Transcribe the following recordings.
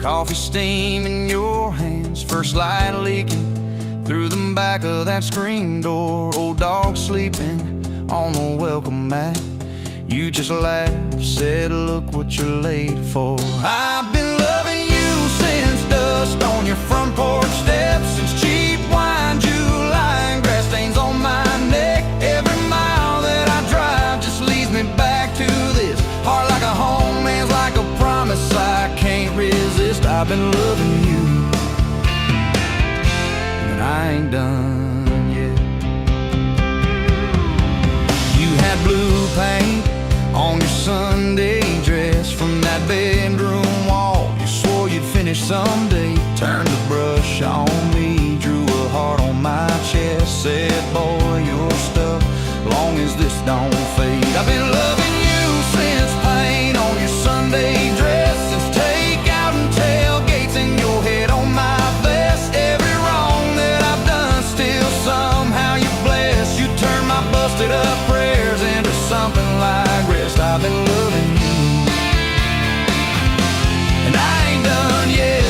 Coffee steam in your hands, first light leaking through the back of that screen door. Old dog sleeping on the welcome mat. You just laughed, said, look what you're late for. I've been loving you since dust on your front porch steps, since cheap wine, July, and grass stains on my neck. Every mile that I drive just leads me back to this. Heart like a home, hands like a promise I can't resist. I've been loving you, and I ain't done yet. You had blue paint on your Sunday dress from that bedroom wall. You swore you'd finish someday. Turned the brush on me, drew a heart on my chest, said, boy, you're stuck long as this don't fade. I've been loving you since paint on your Sunday dress, since takeout and tailgates in your head on my vest. Every wrong that I've done, still somehow you bless. You turn my busted up prayers into something like rest. I've been loving you, and I ain't done yet.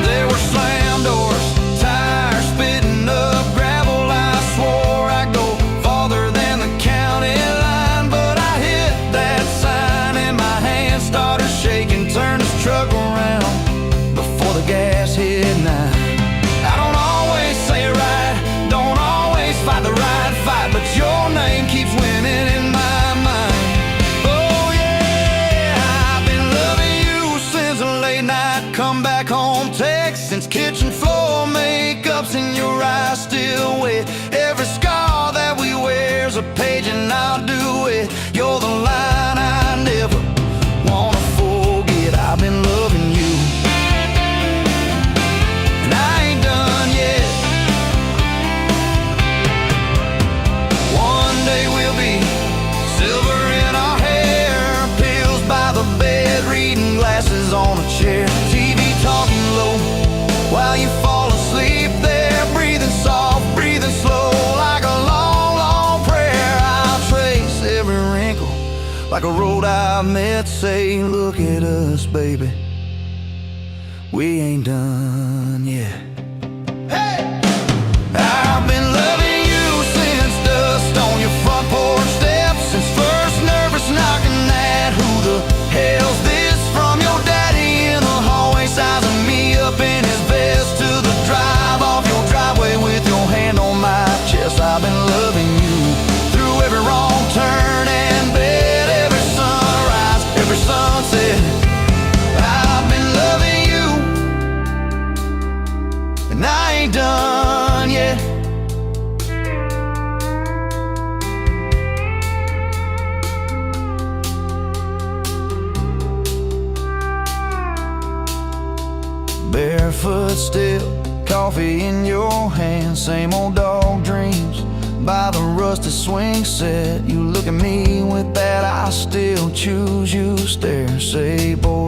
There were slam doors, tires spitting up gravel. I swore I'd go farther than the county line, but I hit that sign and my hand started shaking. Turned this truck around before the gas hit 9. I don't always say it right, don't always fight the right fight, but your name keeps winning in my mind. Oh yeah, I've been loving you since a late night come back home text, since kitchen floor makeup's in your eyes still wet. Every scar that we wear's a page and I'll do it. You're the line I never wanna forget. I've been loving you, and I ain't done yet. One day we'll be silver in our hair, pills by the bed, reading glasses on a chair, TV talking low while you fall asleep there, breathing soft, breathing slow, like a long, long prayer. I'll trace every wrinkle like a road I've met, say, look at us, baby, we ain't done yet. Hey! I've been loving you since dust on your front porch steps, since first nervous knocking at who the hell's this, from your daddy in the hallway sizing me up in his vest, to the drive off your driveway with your hand on my chest. I've been loving you through every wrong turn and bed, every sunrise, every sunset. I've been loving you, and I ain't done yet. Barefoot still, coffee in your hand, same old dog dreams by the rusted swing set. You look at me with that I still choose you stare, say, boy,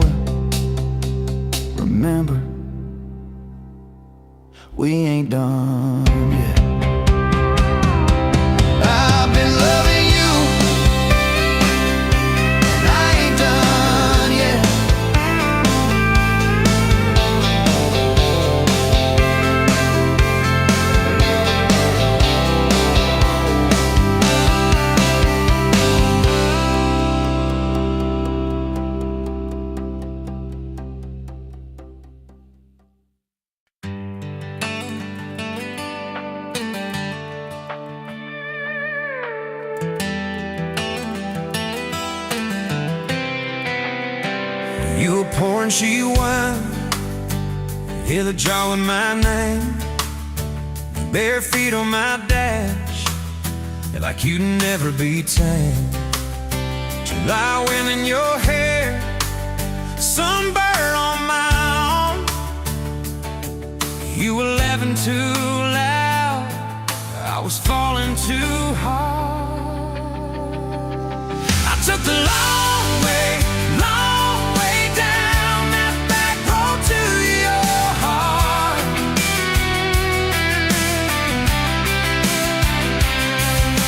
remember, we ain't done yet. I've been loving you, and I ain't done yet. You were pouring cheap wine, hear the jar with my name, bare feet on my dash, you're like you'd never be tamed. July wind in your hair, sunburn on my arm. You were laughing too loud, I was falling too hard. I took the long way down that back road to your heart.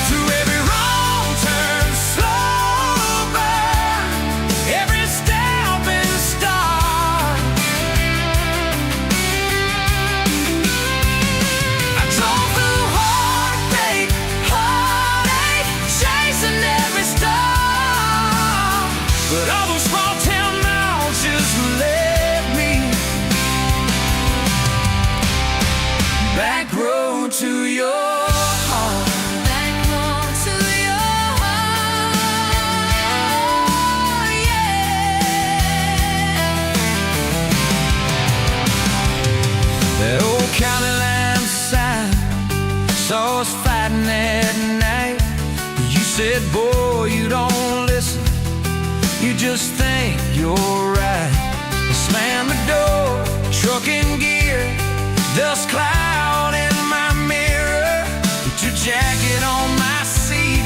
Through every wrong turn, slow burn, but all those small town miles just left me. Back road to your heart. Back road to your heart, yeah. That old county line sign saw us fighting that night. You said, boy, you don't listen, you just think you're right. I slammed the door, truck in gear, dust cloud in my mirror. Put your jacket on my seat,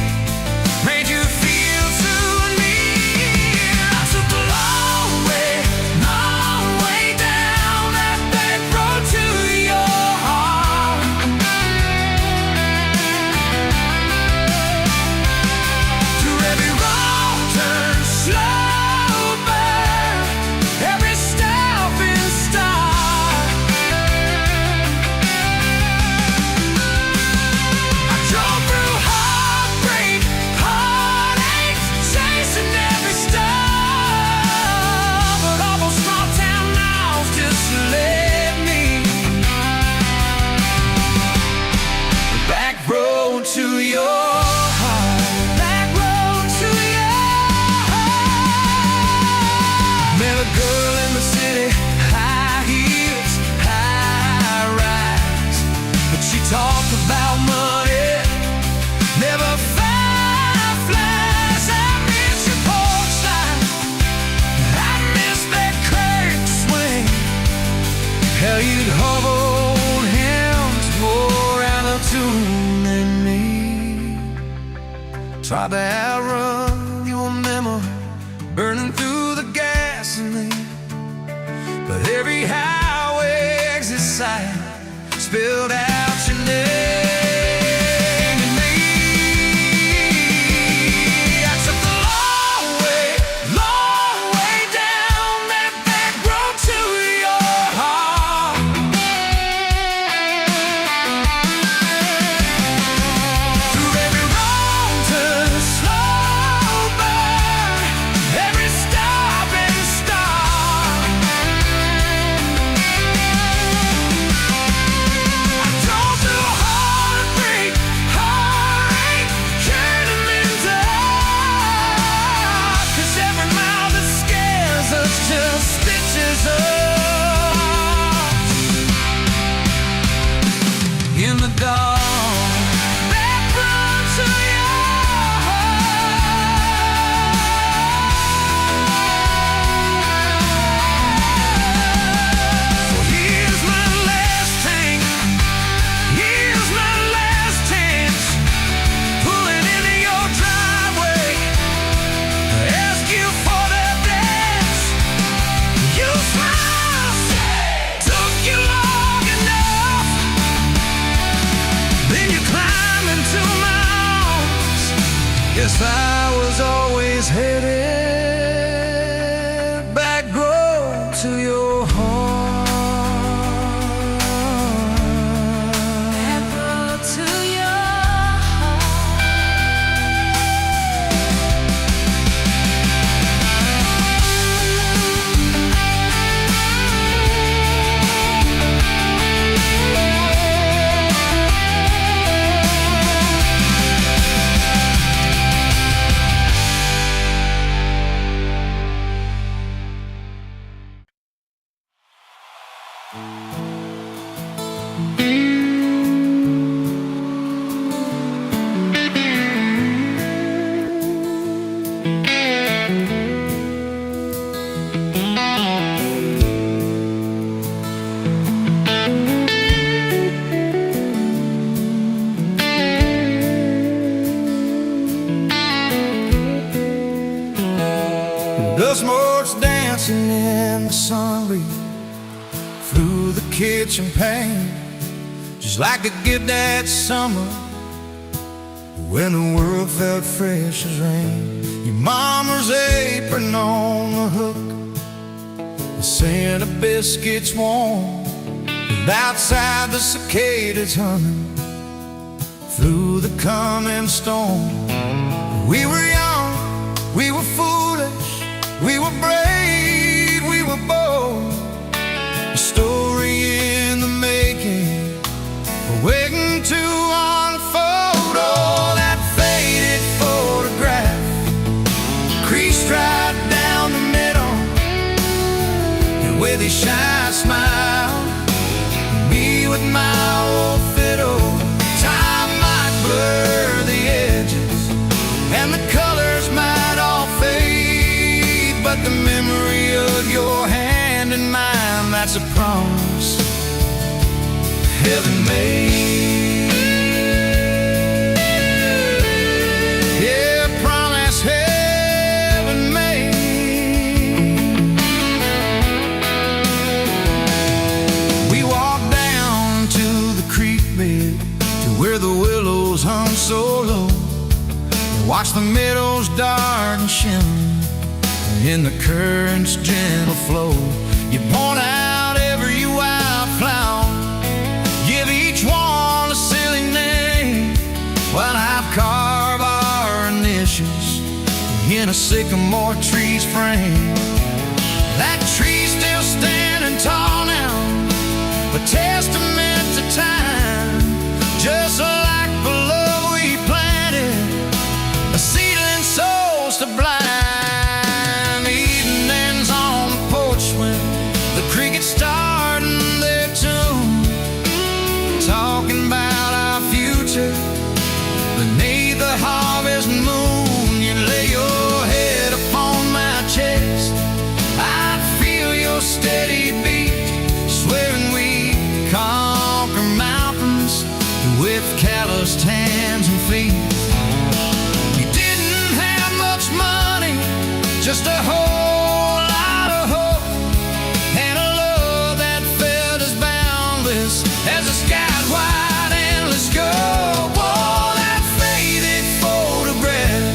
made you feel too near. I took the long way down that back road to your heart. Through every wrong turn, slow burn, every stop and start. I drove through heartbreak, heartache, chasing every star, but all those small town miles just left me. Back road to your heart. Back road to your heart. Met a girl in the city, high heels, high rise, but she talked about money, never fireflies. I miss your porch light, I miss that curtain swing, how you'd hold hands more out of tune than me. Tried to outrun your memory, burning through the gasoline, but every highway exit sign spilled out your name and me. I took the long way down that back road to your heart. Through every wrong turn, slow burn, every stop and start. I drove through heartbreak, heartache, turning me dark. 'Cause every mile that scares us just stitches us in the dark. Back road to your heart. Well, here's my last tank, here's my last chance, pulling into your driveway, ask you for that dance. You smile, took you long enough, then you climb into my arms. Guess I was always headed back road to your heart. Back road to your heart. Dust motes dancing in the sun breeze through the kitchen pane, just like a gift that summer when the world felt fresh as rain. Your mama's apron on the hook, the scent of biscuits warm, and outside the cicadas humming through the coming storm. We were young, we were foolish, We were brave, we were bold, a story in the making, waiting to unfold. Oh, that faded photograph, creased right down the middle, and with his shy smile, me with my old fiddle. Time might blur the edges, and the colors might all fade, but the memory of your hand in mine, that's a promise heaven made. Yeah, promise heaven made. We walked down to the creek bed, to where the willows hung so low, and watched the meadows darken shimmer in the current's gentle flow. You point out every wildflower, give each one a silly name, while I'd carve our initials in a sycamore tree's frame. That tree's still standing tall now, a testament to time, just like the love we planted, a seedling souls to blind. Evenings on the porch when the crickets starting their tune, talking about our future beneath the harvest moon. You lay your head upon my chest, I'd feel your steady beat, swearing we conquer mountains with calloused hands and feet. We didn't have much money, just a whole lot of hope, and a love that felt as boundless as the sky's wide endless scope. Oh, that faded photograph,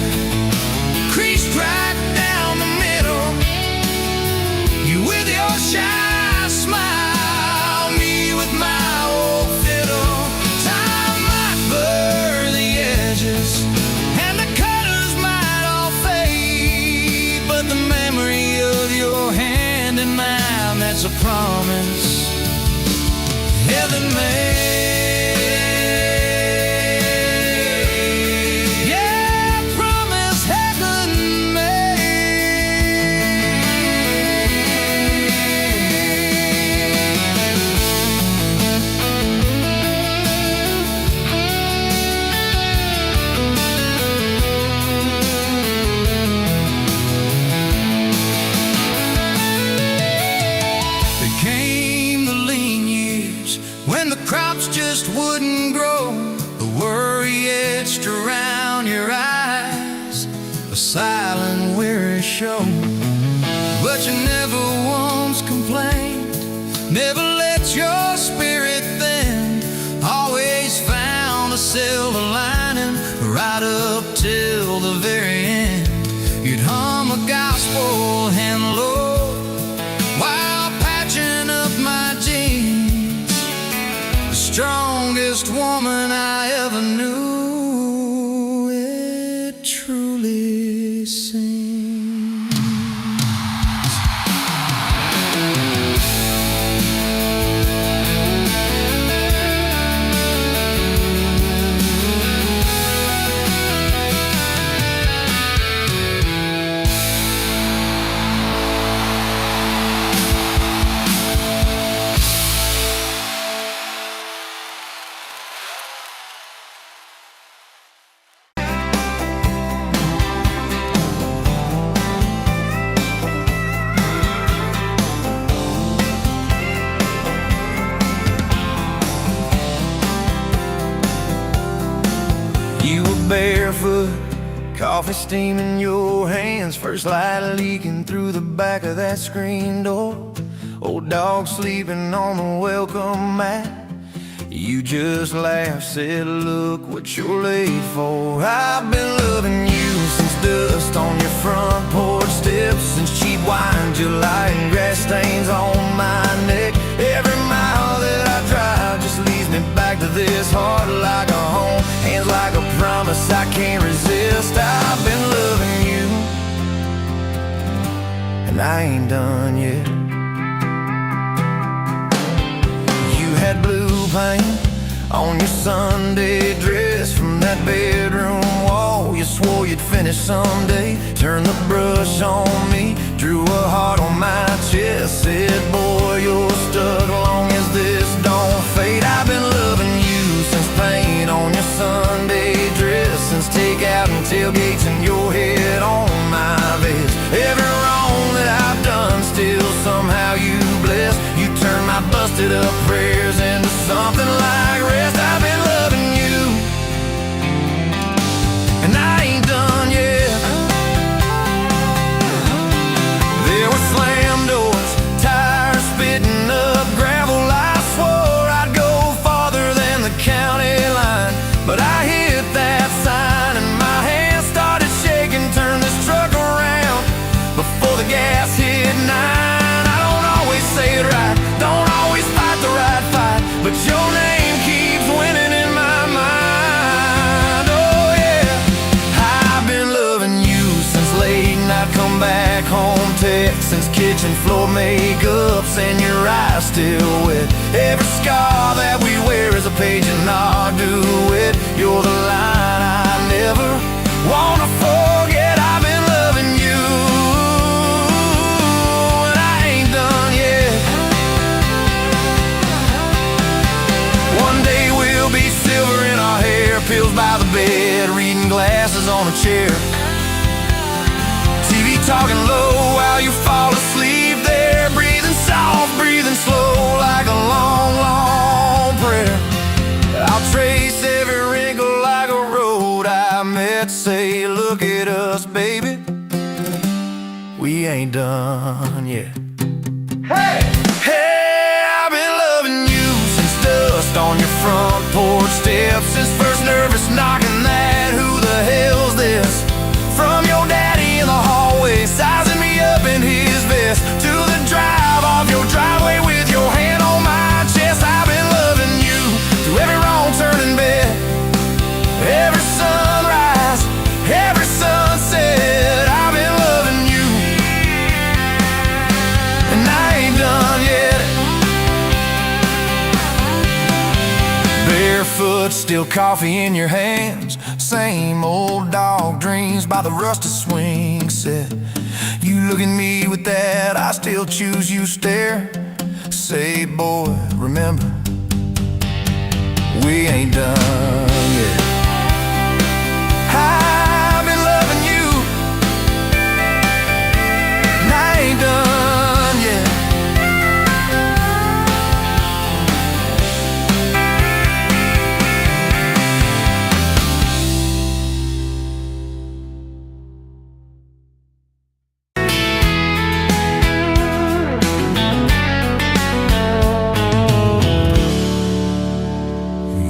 creased right down the middle, you with your shy smile, me with my old fiddle. Time might blur the edges, and the colors might all fade, but the memory of your hand in mine, that's a promise heaven made. Yeah, promise heaven Came the lean years when the crops just wouldn't grow, the worry etched around your eyes, a silent weary show. But you never once complained, never let your spirit bend, always found a silver lining right up till the very end. You'd hum a gospel and low while patching up my jeans, the strongest woman I ever knew, it truly seems. You were barefoot, coffee steaming your hands, first light leaking through the back of that screen door, old dog sleeping on the welcome mat. You just laughed, said, look what you're late for. I've been loving you since dust on your front porch steps, since cheap wine, July, and grass stains on my neck. Every mile that I drive just leads me back to this heart like a home, hands like a promise I can't resist. I've been loving you and I ain't done yet. You had blue paint on your Sunday dress from that bedroom wall. You swore you'd finish someday. Turned the brush on me, drew a heart on my chest. Said, boy, you're stuck long as this don't fade. I've been loving you since paint on your Sunday dress, since takeout and tailgates and your head on my vest. Every wrong that I've done, still somehow you bless. You turn my busted up prayers into something like rest. I've been loving you, and I ain't done yet. There were slam doors, tires spitting up gravel. I swore I'd go farther than the county line, but I hit that sign and my hands started shaking. Turned this truck around before the gas hit 9. I don't always say it right, don't always fight the right fight, but your name keeps winning in my mind. Oh yeah, I've been loving you since late night come back home text, since kitchen floor makeups and your eyes still wet. Every scar that we wear is a page in our duet. You're the line I never wanna forget. I've been loving you, and I ain't done yet. One day we'll be silver in our hair, pills by the bed, reading glasses on a chair. TV talking low while you fall asleep there, breathing soft, breathing slow like a long, long prayer. I'll trace every wrinkle like a road I met. Say, look at us, baby, we ain't done yet. Hey! Hey, I've been loving you since dust on your front porch steps, since first nervous knocking that who the hell's this? From your daddy in the hallway, sizing me up in his vest, to the drive off your driveway with your hand on my chest. I've been loving you through every wrong turn in bed, every sunrise, every sunset. I've been loving you, and I ain't done yet. Barefoot, still coffee in your hands, same old dog dreams by the rusted swing set. You look at me with that I still choose you stare. Say, boy, remember, we ain't done yet. I've been loving you, and I ain't done yet.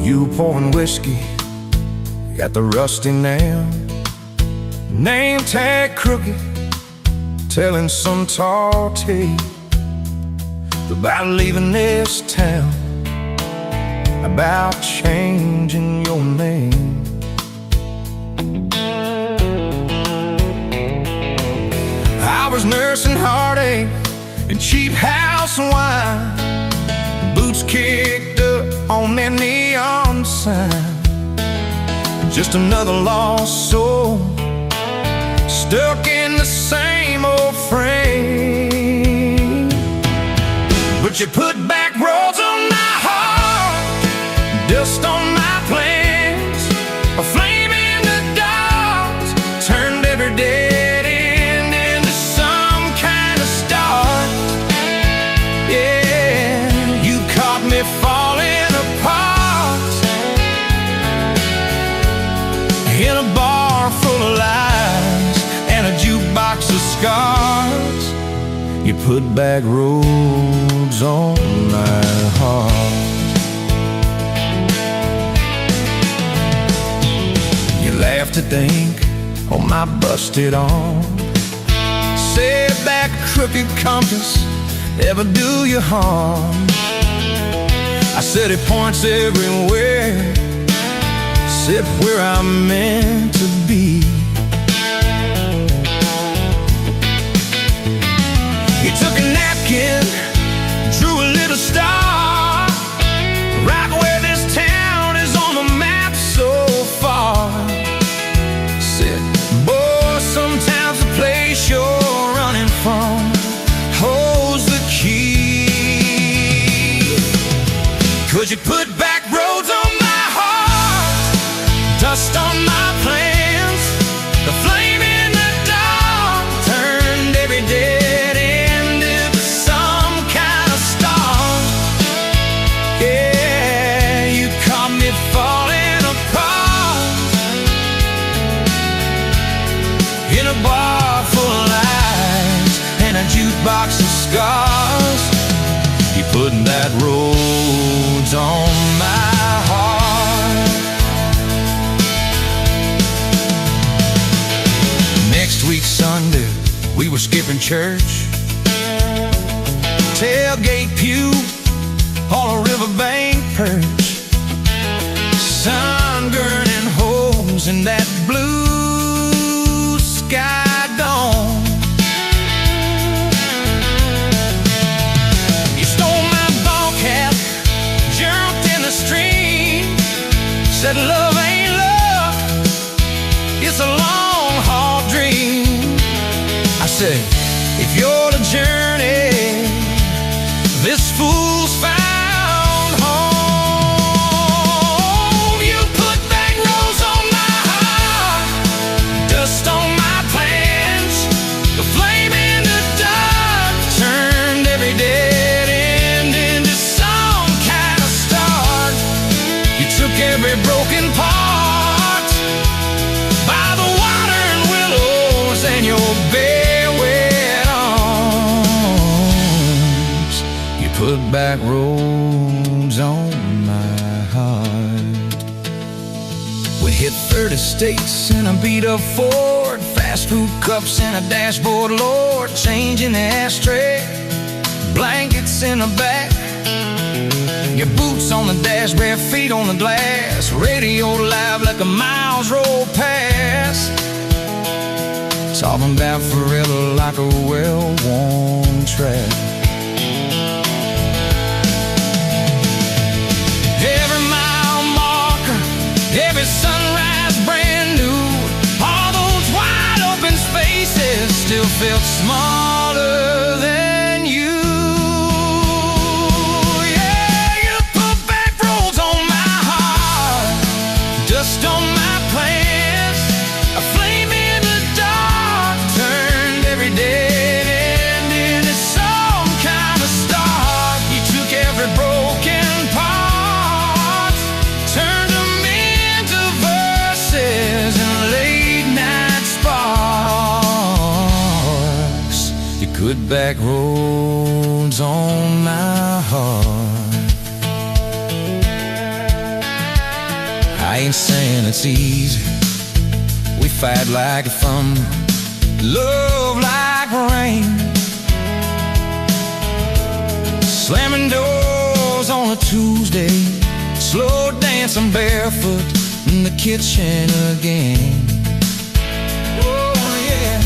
You pouring whiskey at the rusty nail, name tag crooked, telling some tall tale about leaving this town, about changing your name. I was nursing heartache and cheap house wine, boots kicked up on that neon sign. Just another lost soul, stuck in the same old frame. But you put back roads on my heart, dust on my plans, a flame in the dark, turned every dead end into some kind of start. Yeah, you caught me falling apart in a bar full of lies and a jukebox of scars. You put back roads on my heart. You laugh to think on my busted arm, said that crooked compass ever do you harm. I said it points everywhere, except where I'm meant to be. were skipping church. Tailgate pew on a riverbank perch. Sun-burning holes in that blue sky dawn. You stole my ball cap, jumped in the stream, said love ain't love, it's a long, hard dream. I said, if you're the journey this fool's found home, you put back roads on my heart, dust on my plans. The flame in the dark turned every dead end into some kind of start. You took every broken part by the water and willows and your bare wet arms. You put back roads on my heart. We hit 30 states in a beat-up Ford, fast food cups in a dashboard, Lord, change in the ashtray, blankets in the back, your boots on the dash, bare feet on the glass, radio live like a miles roll past, talking about forever like a well-worn track. Every mile marker, every sunrise brand new, all those wide open spaces still felt smaller than you. Yeah, you put back roads on my heart, dust on my plans. A flame in the dark turned every dead end into some kind of start. You took every broken part, turned them into verses and late night sparks. You put back roads on my heart. I ain't saying it's easy. We fight like thunder, love like rain, slamming doors on a Tuesday, slow dancing barefoot in the kitchen again. Oh yeah.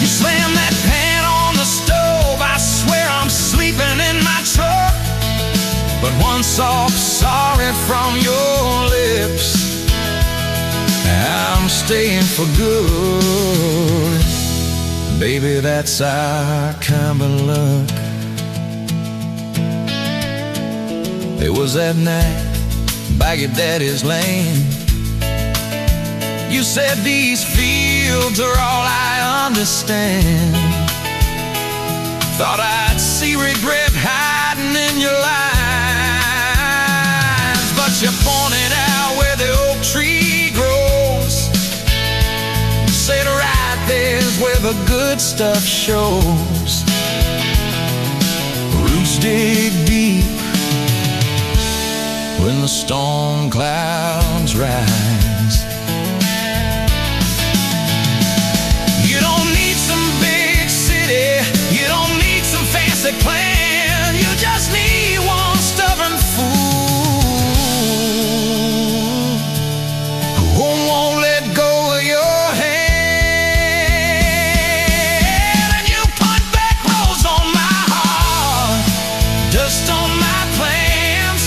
You slam that pan on the stove, I swear I'm sleeping in my truck. But one soft sorry from your lips, I'm staying for good. Baby, that's our kind of luck. It was that night by your daddy's land. You said these fields are all I understand. Thought I'd see regret hiding in your lines, but you pointed out where the oak tree grows. Said right there's where the good stuff shows. Roots dig deep when the storm clouds rise. You don't need some big city, you don't need some fancy plan, you just need one stubborn fool who won't let go of your hand. And you put back roads on my heart, dust on my plans.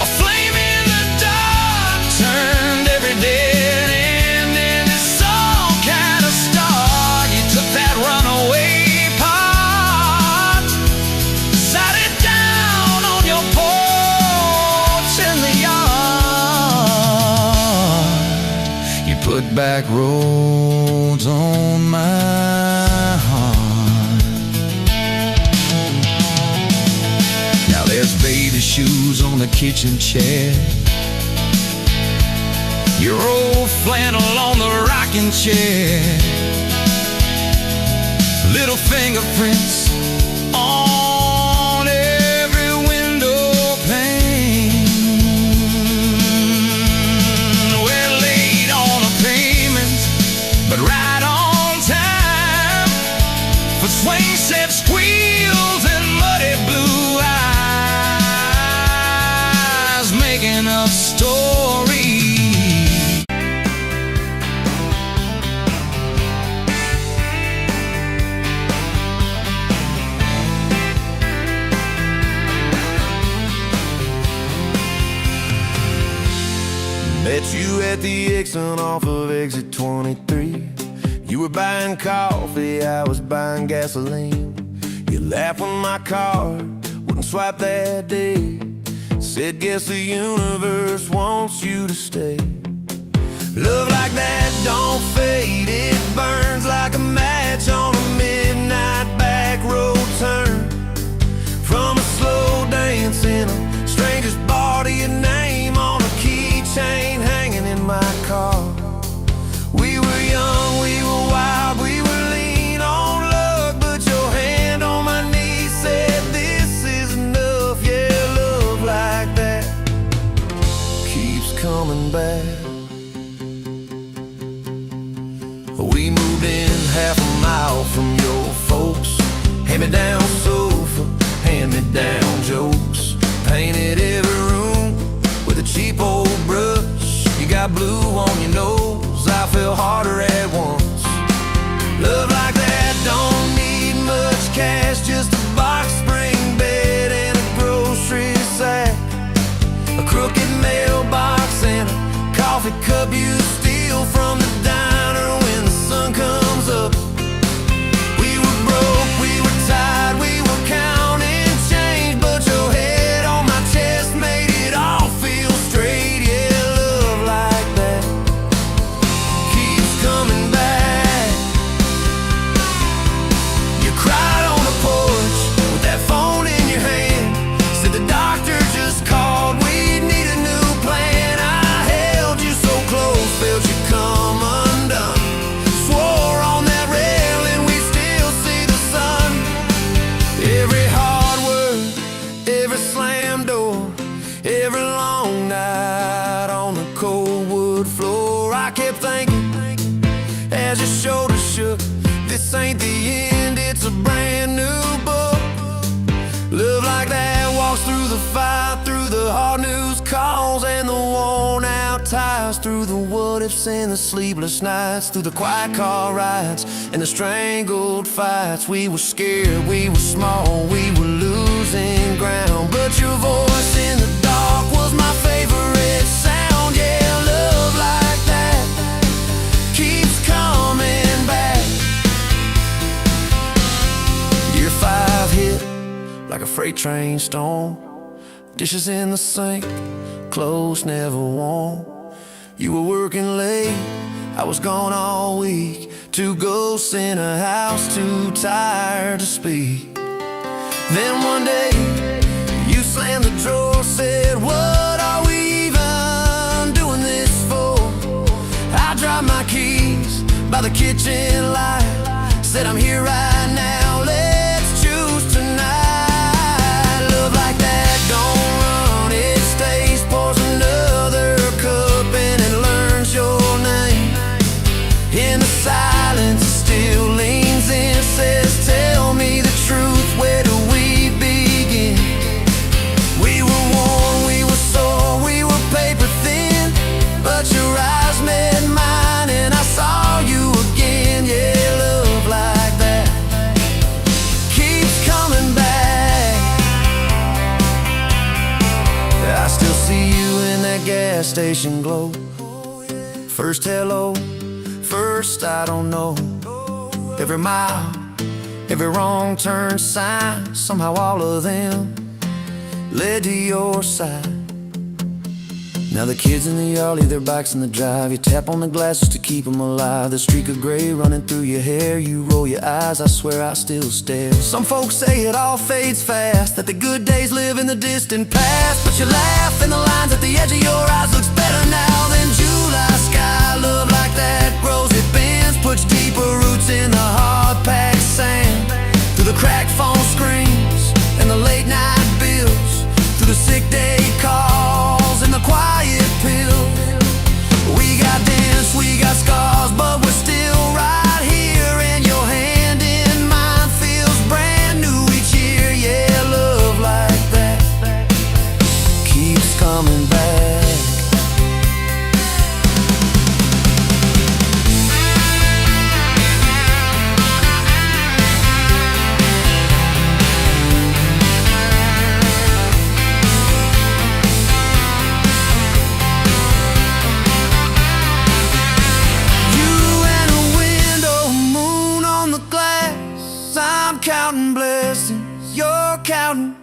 A flame in the dark turned every dead end into some kind of start. You took that runaway part, sat it down on your porch in the yard. You put back roads on my heart. Now there's baby shoes on the kitchen chair, your old flannel on the rocking chair, little fingerprints on every window pane. We're late on a payment, but right on time. for swing set squeals and muddy blue eyes, making up stories. Met you at the exit off of exit 23. You were buying coffee, I was buying gasoline. You laughed when my card wouldn't swipe that day. Said, guess the universe wants you to stay. Love like that don't fade, it burns like a match on a midnight back road turn. From a slow dance in a stranger's bar to your name on a keychain hanging in my car. We were young, we were wild, we were lean on luck, but your hand on my knee said this is enough. Yeah, love like that keeps coming back. We moved in half a mile from your folks. Hand-me-down sofa, hand-me-down jokes. Painted every room with a cheap old brush. You got blue on your nose, I fell harder at once. Love like that don't need much cash, just a box spring bed and a grocery sack, a crooked mailbox and a coffee cup you steal from the diner when the sun comes up. We were broke, we were tired, we were counting change, but your head on my chest made it all feel straight. Yeah, love like that keeps coming back. You cried on the porch with that phone in your hand. Said the doctor just called, we need a new plan. I held you so close, felt you come undone. Swore on that railing we still see the sun. Every hard word, every slam door, every long night on the cold wood floor. I kept thinking as your shoulders shook, this ain't the end, it's a brand new book. Love like that walks through the fire, through the hard news calls and the worn out tires, through the what ifs and the sleepless nights, through the quiet car rides and the strangled fights. We were scared, we were small, we were losing ground, but your voice in the dark was my favorite sound. Yeah, love like that keeps coming back. Year 5 hit like a freight train storm. Dishes in the sink, clothes never warm. You were working late, I was gone all week. 2 ghosts in a house, too tired to speak. Then one day, you slammed the drawer, said, what are we even doing this for? I dropped my keys by the kitchen light, said I'm here right now, let's choose tonight. Love like that don't run, it stays, pours another cup and it learns your name. In the silence it still leans in, says tell me the truth, where do we begin? We were worn, we were sore, we were paper thin, but your eyes met mine and I saw you again. Yeah, love like that keeps coming back. I still see you in that gas station glow. First hello, first I don't know. Every mile, every wrong turn sign, somehow all of them led to your side. Now the kids in the yard leave their bikes in the drive. You tap on the glasses to keep them alive. The streak of gray running through your hair. You roll your eyes, I swear I still stare. Some folks say it all fades fast, that the good days live in the distant past, but you laugh and the lines at the edge of your eyes looks better now than July sky. Love like that grows, it bends, puts deeper roots in the hard-packed sand. Through the cracked phone screens and the late night bills, through the sick day calls and the quiet pills. We got dents, we got scars, but we're still right here, and your hand in mine I'm counting blessings, you're counting.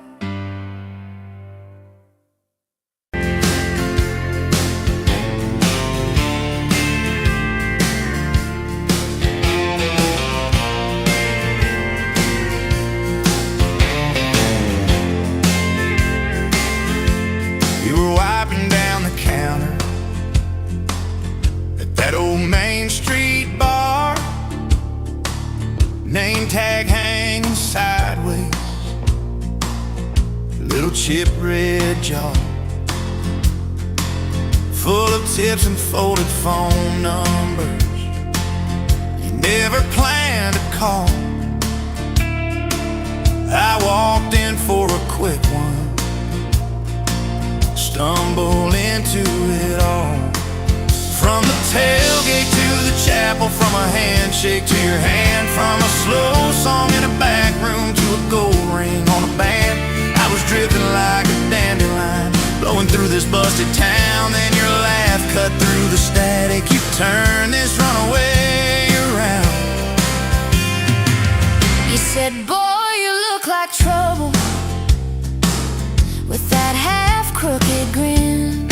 You were wiping down the counter at that old Main Street bar, name tag hanging sideways, little chip red jar full of tips and folded phone numbers you never planned to call. I walked in for a quick one, stumble into it all. From the tailgate to the chapel, from a handshake to your hand, from a slow song in a back room to a gold ring on a band. I was drifting like a dandelion, blowing through this busted town. Then your laugh cut through the static. You turned this runaway around. You said, boy, you look like trouble, with that half-crooked grin,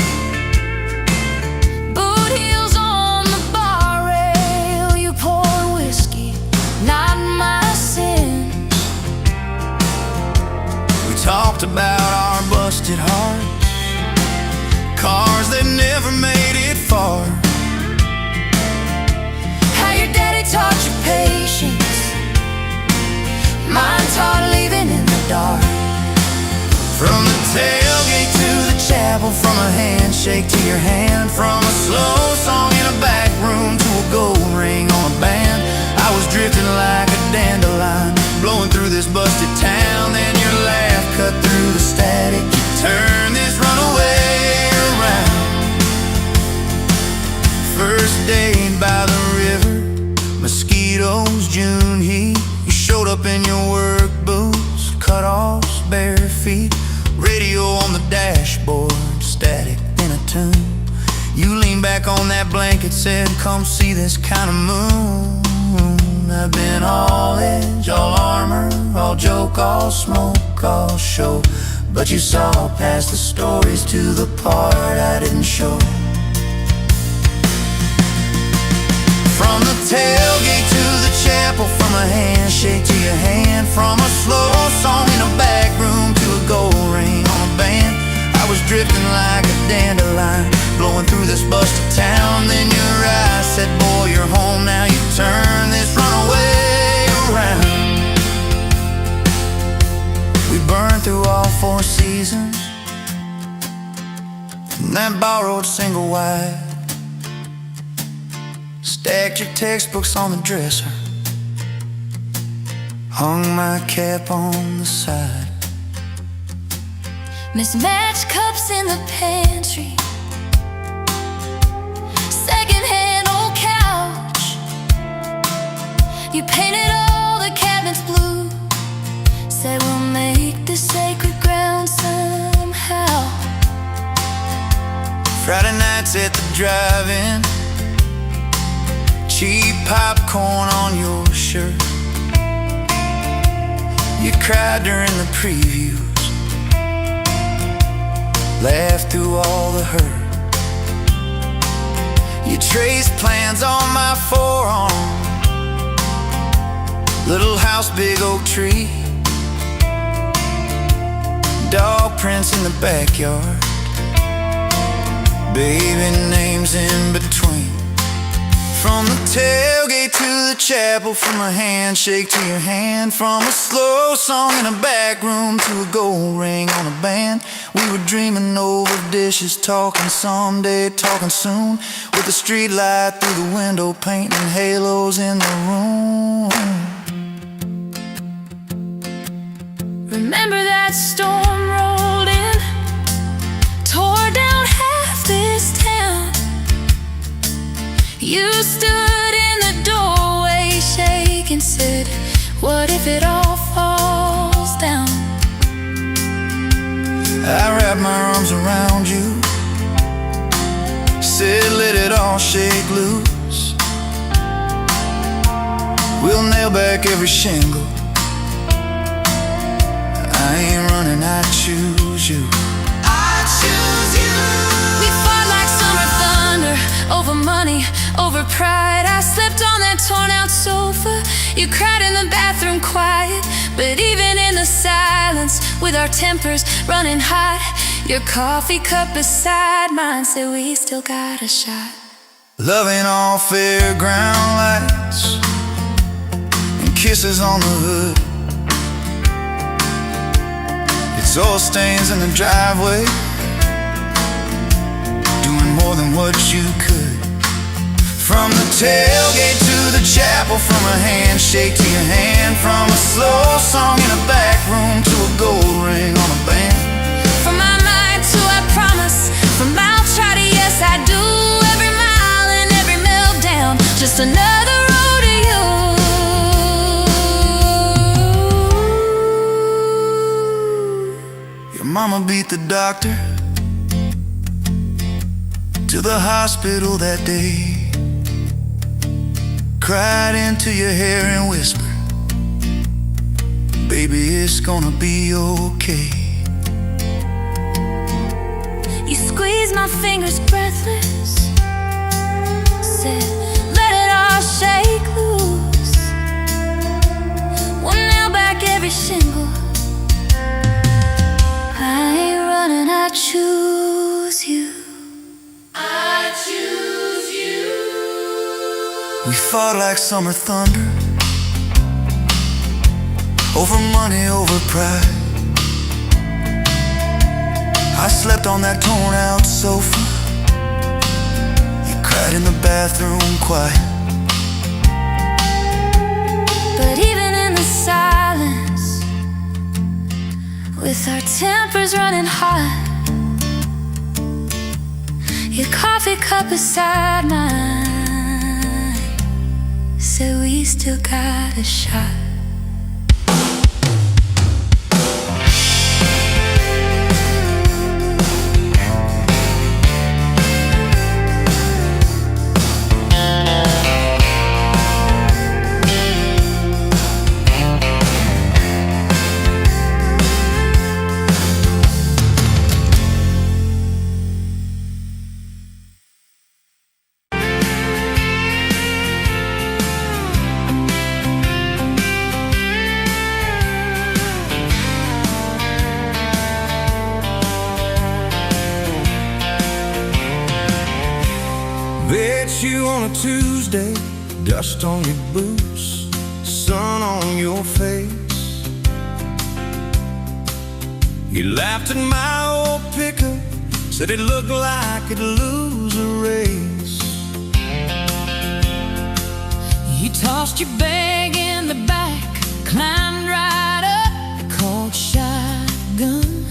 boot heels on the bar rail. You poured whiskey, not my sins. We talked about our busted hearts, cars that never made it far, How your daddy taught you patience, mine taught leaving in the dark. from the tailgate to the chapel, from a handshake to your hand, from a slow song in a back room to a gold ring on a band. I was drifting like a dandelion, blowing through this busted town. Then your laugh cut through the static. You turned this runaway around. First date by the river, mosquitoes, June heat. You showed up in your work boots, cut-offs, bare feet, radio on the dashboard, static in a tune. You leaned back on that blanket, said, come see this kind of moon. I've been all edge, all armor, all joke, all smoke, all show, but you saw past the stories to the part I didn't show. From the tailgate to the chapel, from a handshake to your hand, from a slow song in a back room to a gold ring on a band. I was drifting like a dandelion, blowing through this busted town. Then your eyes said, boy, you're home now. You turn this runaway around. We burned through all 4 seasons in that borrowed single wide. Stacked your textbooks on the dresser, hung my cap on the side. Mismatched cups in the pantry, secondhand old couch. You painted all the cabinets blue, said we'll make this sacred ground somehow. Friday nights at the drive-in, cheap popcorn on your shirt. You cried during the previews, laughed through all the hurt. You traced plans on my forearm, little house, big oak tree, dog prints in the backyard, baby names in between. From the tailgate to the chapel, from a handshake to your hand, from a slow song in a back room to a gold ring on a band. We were dreaming over dishes, talking someday, talking soon, with the street light through the window, painting halos in the room. Remember that storm rolled in, tore down half this town. You stood in the doorway, shaking, said, what if it all falls down? I wrapped my arms around you, said let it all shake loose. We'll nail back every shingle, I ain't running, I choose you. I choose you. We fought like summer thunder, over money, over pride. I slept on that torn out sofa, you cried in the bathroom quiet. But even in the silence, with our tempers running hot, your coffee cup beside mine said we still got a shot. Loving all fairground lights and kisses on the hood. It's oil stains in the driveway, doing more than what you could. From the tailgate to the chapel, from a handshake to your hand, from a slow song in a back room to a gold ring on a band. From my mind to I promise, from I'll try to yes I do. Every mile and every meltdown, just another road to you. Your mama beat the doctor to the hospital that day, cried into your hair and whispered, baby, it's gonna be okay. You squeezed my fingers breathless, said, let it all shake loose. One nail back every shingle. I ain't running, I choose you. I choose you. We fought like summer thunder, over money, over pride. I slept on that torn out sofa, you cried in the bathroom quiet. But even in the silence, with our tempers running hot, your coffee cup beside mine said we still got a shot. Bet you on a Tuesday, dust on your boots, sun on your face. You laughed at my old pickup, said it looked like it'd lose a race. You tossed your bag in the back, climbed right up, called shotgun.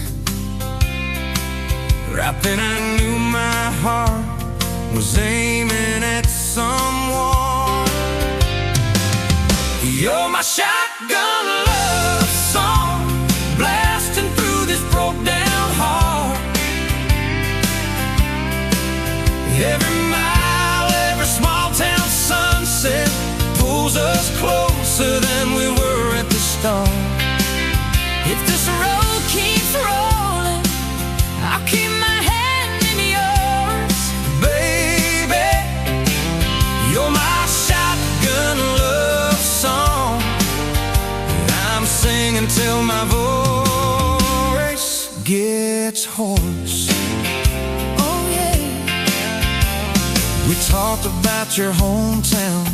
Right then I knew my heart was aiming at someone. You're my shotgun love song, blasting through this broke down heart. Every mile, every small town sunset pulls us closer than we were at the start. If this road keeps rolling, I'll keep my hand in yours. Baby, you're my shotgun love song, and I'm singing till my voice gets hoarse. Oh yeah. We talked about your hometown,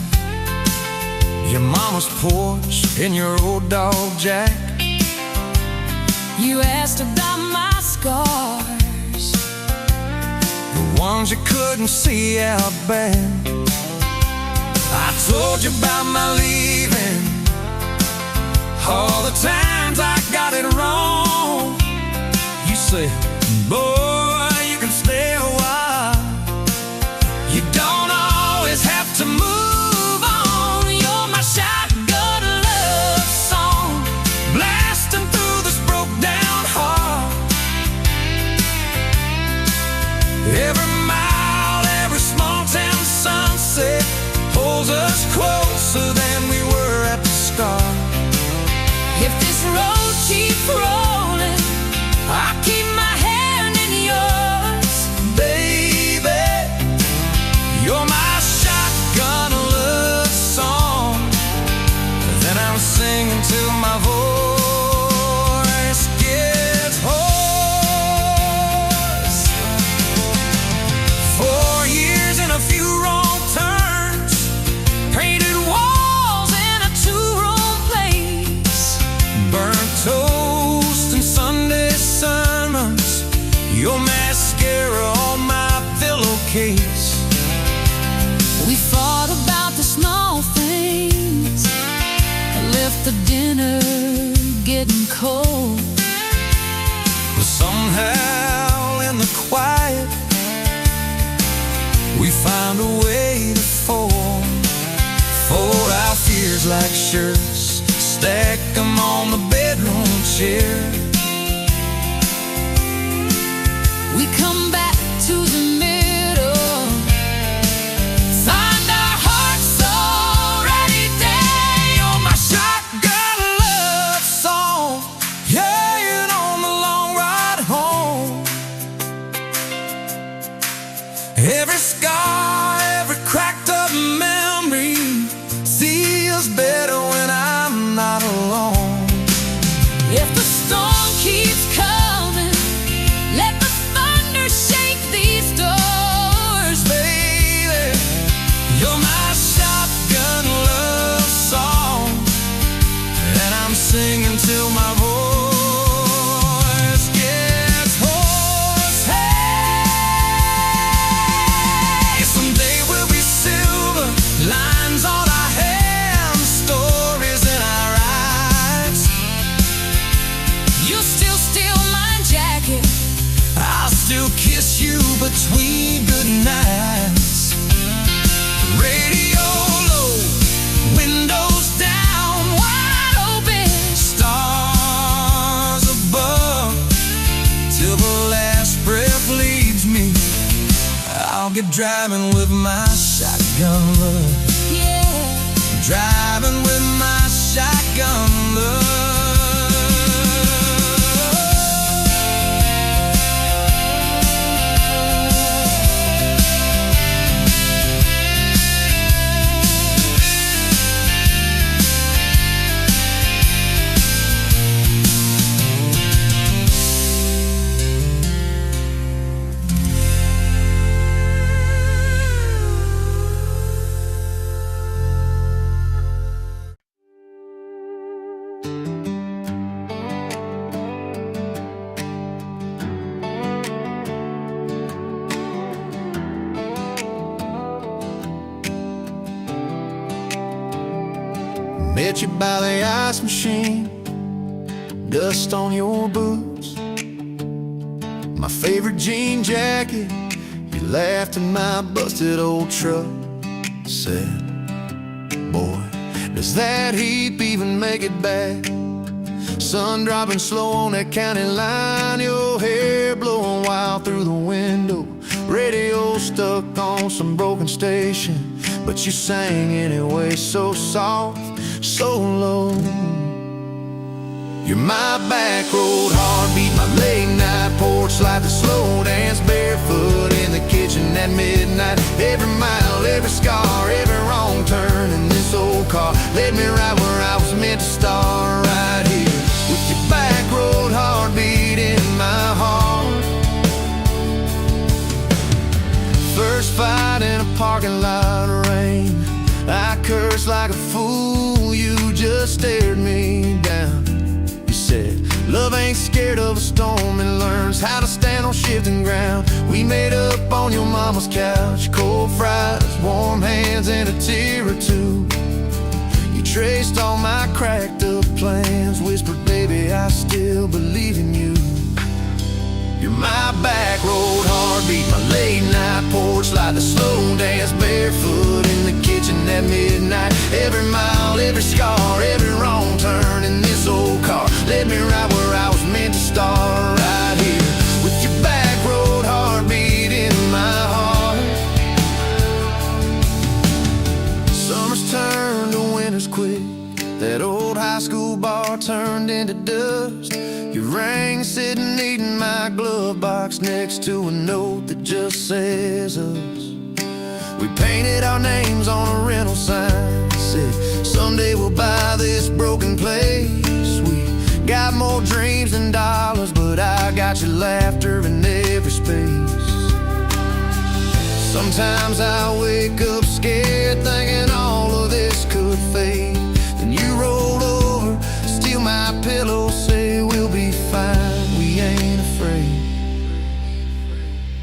your mama's porch, and your old dog Jack. You asked about my scars, The ones you couldn't see out back. I told you about my leaving, all the times I got it wrong. You said, boy, you can stay a while, you don't always have to move on. You're my shotgun love song, blasting through this broke down heart. Every mile, every small town sunset pulls us closer than we were at the start. if this road keeps rolling, getting cold. But somehow in the quiet we find a way to fold our fears like shirts, stack them on the bedroom chair. We come back to the middle, find our hearts already dead. On my shotgun love song, yeah, and on the long ride home. Every scar, every cracked up memory feels better when I'm not alone. If the storm keeps coming, let the thunder shake these doors. Baby, you're my shotgun love song, and I'm singing till my voice gets hoarse. Hey, someday we'll be silver, lines on our hands, stories in our eyes. You still steal my jacket, I'll still kiss you between goodnights. Radio low, windows down, wide open. stars above. Till the last breath leaves me, I'll get driving with my shotgun love. Yeah, Driving with my shotgun love. Met you by the ice machine, dust on your boots, my favorite jean jacket. You laughed at my busted old truck. Said, boy, does that heap even make it back? Sun dropping slow on that county line, your hair blowing wild through the window, radio stuck on some broken station, but you sang anyway, so soft, so low. You're my back road heartbeat, my late night porch light, the slow dance barefoot in the kitchen at midnight. Every mile, every scar, every wrong turn in this old car led me right where I was meant to start, right here with your back road heartbeat in my heart. First fight in a parking lot of rain, I cursed like a fool, you just stared me down. You said, love ain't scared of a storm, it learns how to stand on shifting ground. We made up on your mama's couch, cold fries, warm hands, and a tear or two. You traced all my cracked up plans, whispered, baby, I still believe in you. You're my back road heartbeat, my late night porch light, the slow dance barefoot in the kitchen at midnight. Every mile, every scar, every wrong turn in this old car led me right where I was meant to start, right here with your back road heartbeat in my heart. Summers turned to winters quick, that old high school bar turned into dust. Your ring sitting neat in my glove box next to a note that just says us. We painted our names on a rental sign, said someday we'll buy this broken place. We got more dreams than dollars, but I got your laughter in every space. Sometimes I wake up scared, thinking all of this could fade. Then you rolled over, steal my pillow, say we'll be fine, we ain't afraid.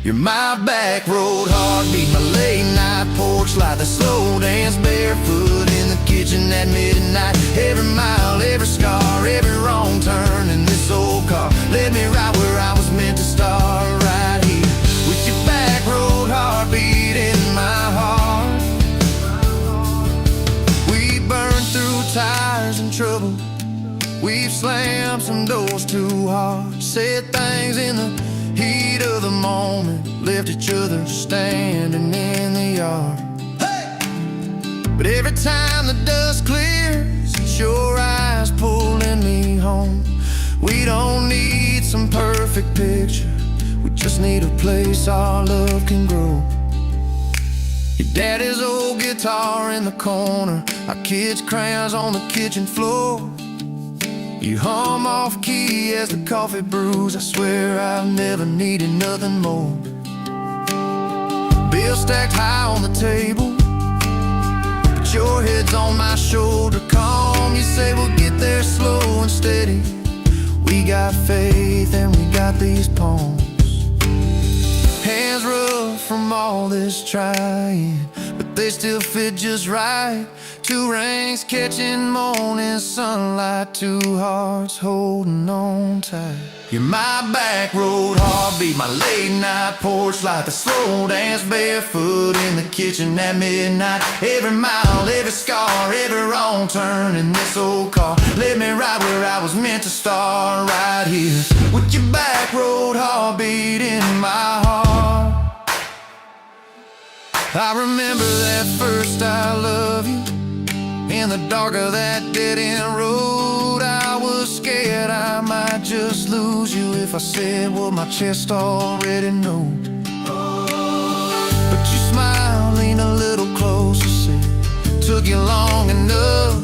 You're my back road heartbeat, my late night porch light, the slow dance barefoot in the kitchen at midnight. Every mile, every scar, every wrong we've slammed some doors too hard, said things in the heat of the moment, left each other standing in the yard. Hey! But every time the dust clears, it's your eyes pulling me home. We don't need some perfect picture, we just need a place our love can grow. Your daddy's old guitar in the corner, our kids' crayons on the kitchen floor. You hum off key as the coffee brews, I swear I've never needed nothing more. Bills stacked high on the table, but your head's on my shoulder, calm. You say we'll get there slow and steady. We got faith and we got these palms. Hands rough from all this trying, but they still fit just right. Two rings catching morning sunlight, two hearts holding on tight. You're my back road heartbeat, my late night porch light, the slow dance barefoot in the kitchen at midnight. Every mile, every scar, every wrong turn in this old car led me right where I was meant to start, right here with your back road heartbeat in my heart. I remember that first I love you, in the dark of that dead-end road. I was scared I might just lose you if I said what my chest already knows. But you smiled, leaned a little closer, said, took you long enough.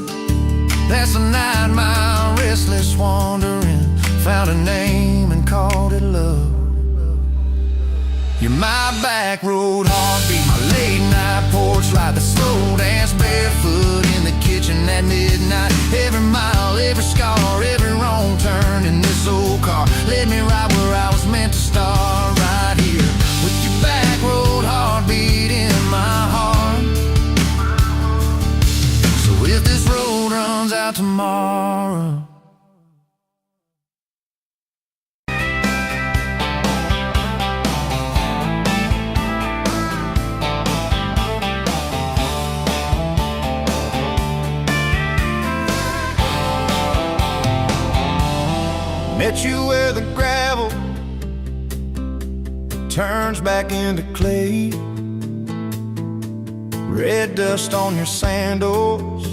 That's a 9-mile restless wandering, found a name and called it love. You're my back road heartbeat, my late night porch light, the slow dance barefoot in the kitchen at midnight. Every mile, every scar, every wrong turn in this old car led me right where I was meant to start, right here with your back road heartbeat in my heart. So if this road runs out tomorrow, met you where the gravel turns back into clay, red dust on your sandals,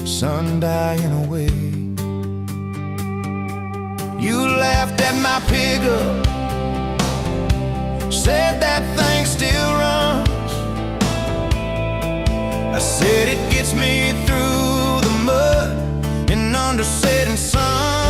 sun dying away. You laughed at my pickup, said that thing still runs. I said it gets me through the mud and under setting sun.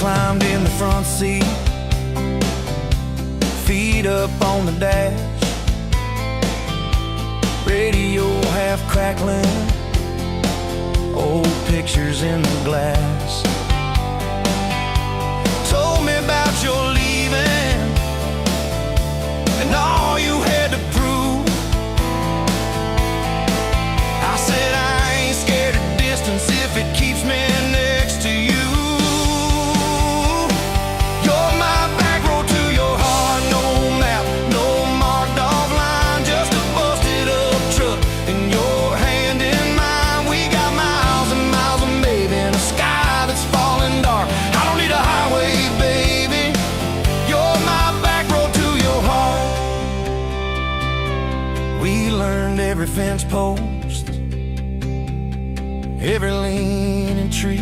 Climbed in the front seat, feet up on the dash, radio half crackling, old pictures in the glass. Told me about your leaving and all you had to prove. I said I ain't scared of distance if it keeps me next to you. Every fence post, every leaning tree,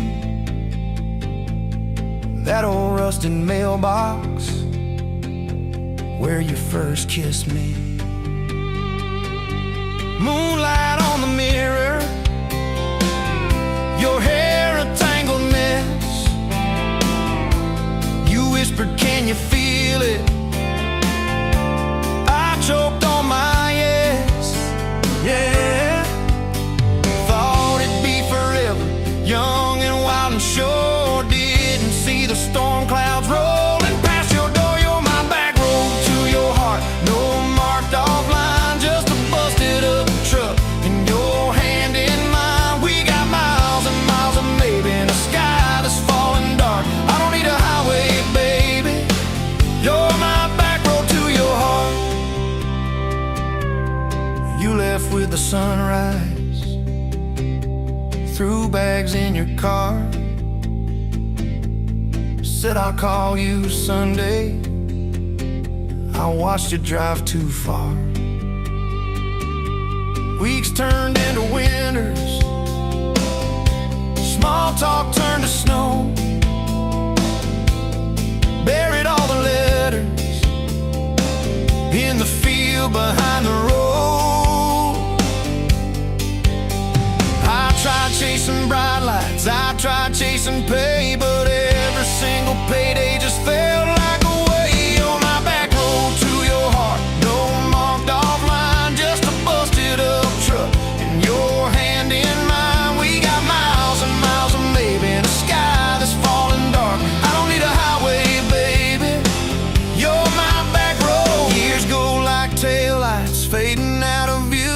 that old rusted mailbox where you first kissed me. Moonlight on the mirror, your hair a tangled mess. You whispered, can you feel it? I choked on my yes. Yeah, threw bags in your car. Said I'll call you Sunday. I watched you drive too far. Weeks turned into winters. Small talk turned to snow. Buried all the letters in the field behind the road. I tried chasing bright lights, I tried chasing pay, but every single payday just felt like a way on my back road to your heart. No marked off line, just a busted up truck and your hand in mine. We got miles and miles of maybe in a sky that's falling dark. I don't need a highway, baby, you're my back road. Years go like taillights fading out of view.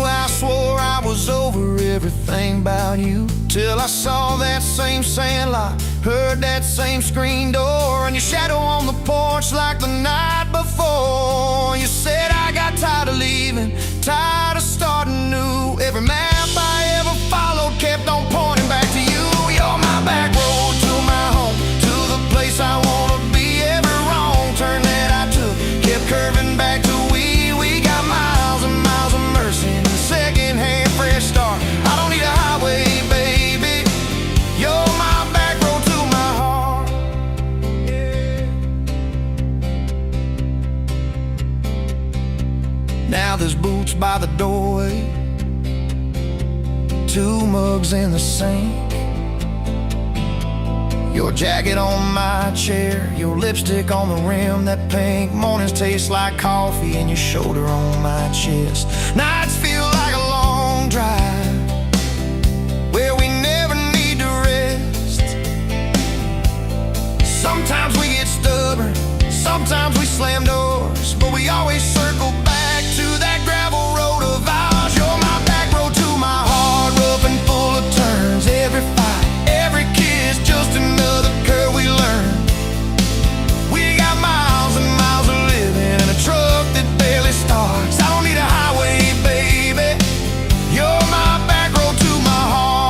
I swore I was over everything about you, till I saw that same sandlot, heard that same screen door, and your shadow on the porch like the night before. You said I got tired of leaving, tired of starting new. Every map I ever followed kept on pointing back to you. You're my back road to my home, to the place I wanna be. Every wrong turn that I took kept curving back to we got miles and miles of mercy and a second-hand fresh start. I don't need a highway, baby, you're my back road to my heart. Yeah. Now there's boots by the doorway, 2 mugs in the sink, your jacket on my chair, your lipstick on the rim, that pink. Mornings taste like coffee and your shoulder on my chest. Nights feel like a long drive where we never need to rest. Sometimes we get stubborn, sometimes we slam doors, but we always circle back to that gravel road of ours. You're my back road to my heart, rough and full of turns. Every fight, every kiss, just another curve we learn. We got miles and miles of living in a truck that barely starts. I don't need a highway, baby, you're my back road to my heart.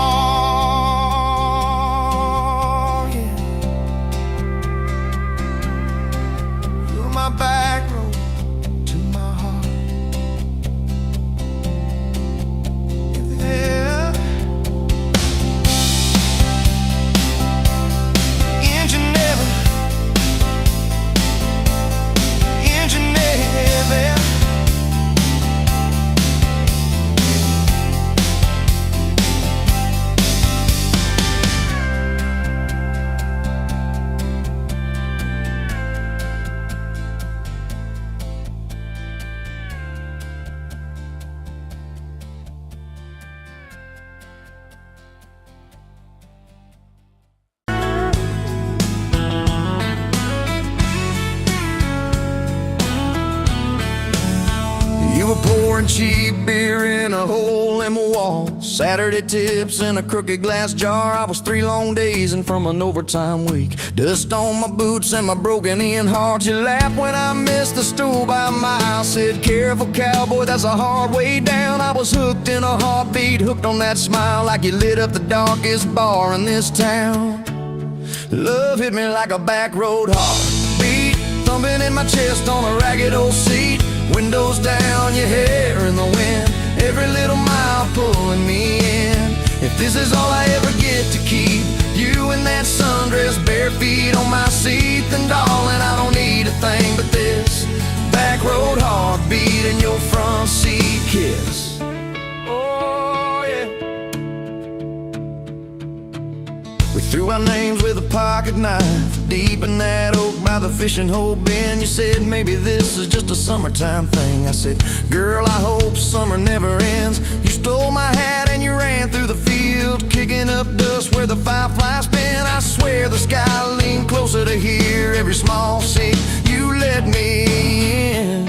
Yeah. You're my back road to my heart. Yeah. Engine never, engine never. You were pouring cheap beer in a hole in my wall, Saturday tips in a crooked glass jar. I was 3 long days and from an overtime week, dust on my boots and my broken-in heart. You laughed when I missed the stool by a mile, said, careful cowboy, that's a hard way down. I was hooked in a heartbeat, hooked on that smile, like you lit up the darkest bar in this town. Love hit me like a back road heartbeat, thumping in my chest on a ragged old seat. Windows down, your hair in the wind, every little mile pulling me in. If this is all I ever get to keep, you in that sundress, bare feet on my seat, then darling, I don't need a thing but this back road heartbeat and your front seat kiss. Oh yeah. We threw our names with a pocket knife deep in that oak by the fishing hole bin. You said maybe this is just a summertime thing. I said, girl, I hope summer never ends. You stole my hat and you ran through the field, kicking up dust where the fireflies spin. I swear the sky leaned closer to hear every small sea. You let me in.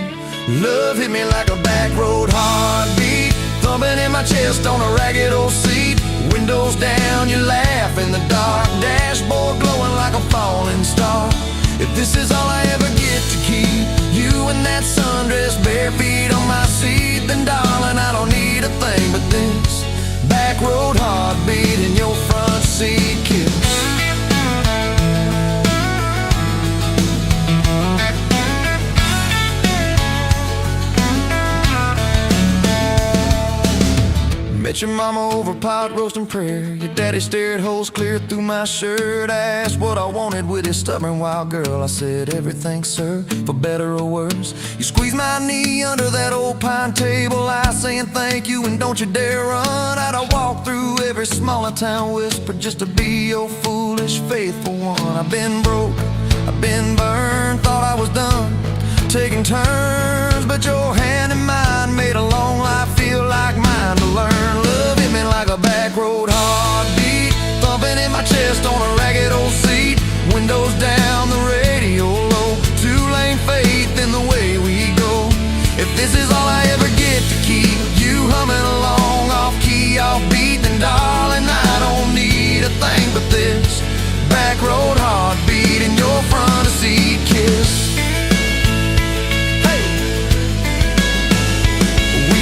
Love hit me like a back road heartbeat, thumping in my chest on a ragged old seat. Windows down, you laugh in the dark, dashboard glowing like a falling star. If this is all I ever get to keep, you in that sundress, bare feet on my seat, then darling, I don't need a thing but this back road heartbeat. seat kiss. Met your mama over pot roast and prayer. Your daddy stared holes clear through my shirt. Asked what I wanted with his stubborn wild girl. I said everything, sir, for better or worse. You squeezed my knee under that old pine table. I saying thank you and don't you dare run. I'd walk through every smaller town whisper just to be your foolish faithful one. I've been broke, I've been burned, thought I was done taking turns, but your hand in mine made a long life feel like mine to learn. Love hit me like a back road heartbeat, thumping in my chest on a ragged old seat. Windows down, the radio low, two-lane faith in the way we go. If this is all I ever get to keep you humming along off key, off beat, then darling, I don't need a thing but this back road heartbeat and your front seat kiss.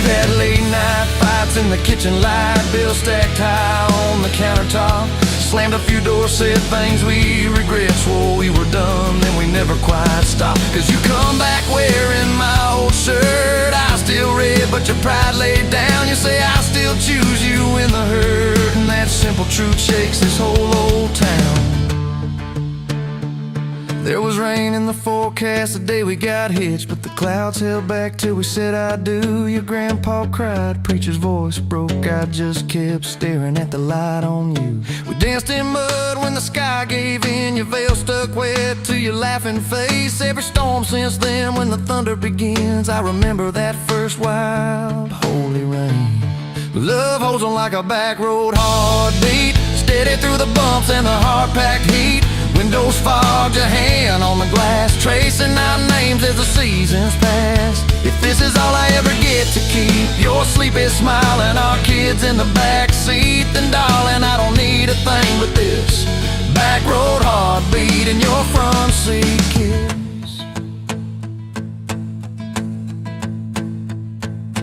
Had late night fights in the kitchen light, bills stacked high on the countertop. Slammed a few doors, said things we regret, swore we were done, then we never quite stopped. Cause you come back wearing my old shirt, I still red but your pride laid down. You say I still choose you in the hurt, and that simple truth shakes this whole old town. There was rain in the forecast the day we got hitched, but the clouds held back till we said I do. Your grandpa cried, preacher's voice broke, I just kept staring at the light on you. We danced in mud when the sky gave in, your veil stuck wet to your laughing face. Every storm since then, when the thunder begins, I remember that first wild holy rain. Love holds on like a back road heartbeat, steady through the bumps and the hard-packed heat. Windows fogged, your hand on the glass, tracing our names as the seasons pass. If this is all I ever get to keep your sleepy smile and our kids in the back seat, then darling, I don't need a thing but this back road heartbeat and your front seat kiss.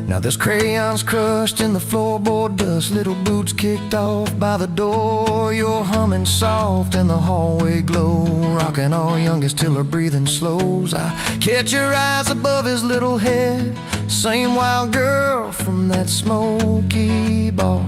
Now there's crayons crushed in the floorboard dust, little boots kicked off by the door. You're humming soft in the hallway glow, rocking our youngest till her breathing slows. I catch your eyes above his little head, same wild girl from that smoky bar.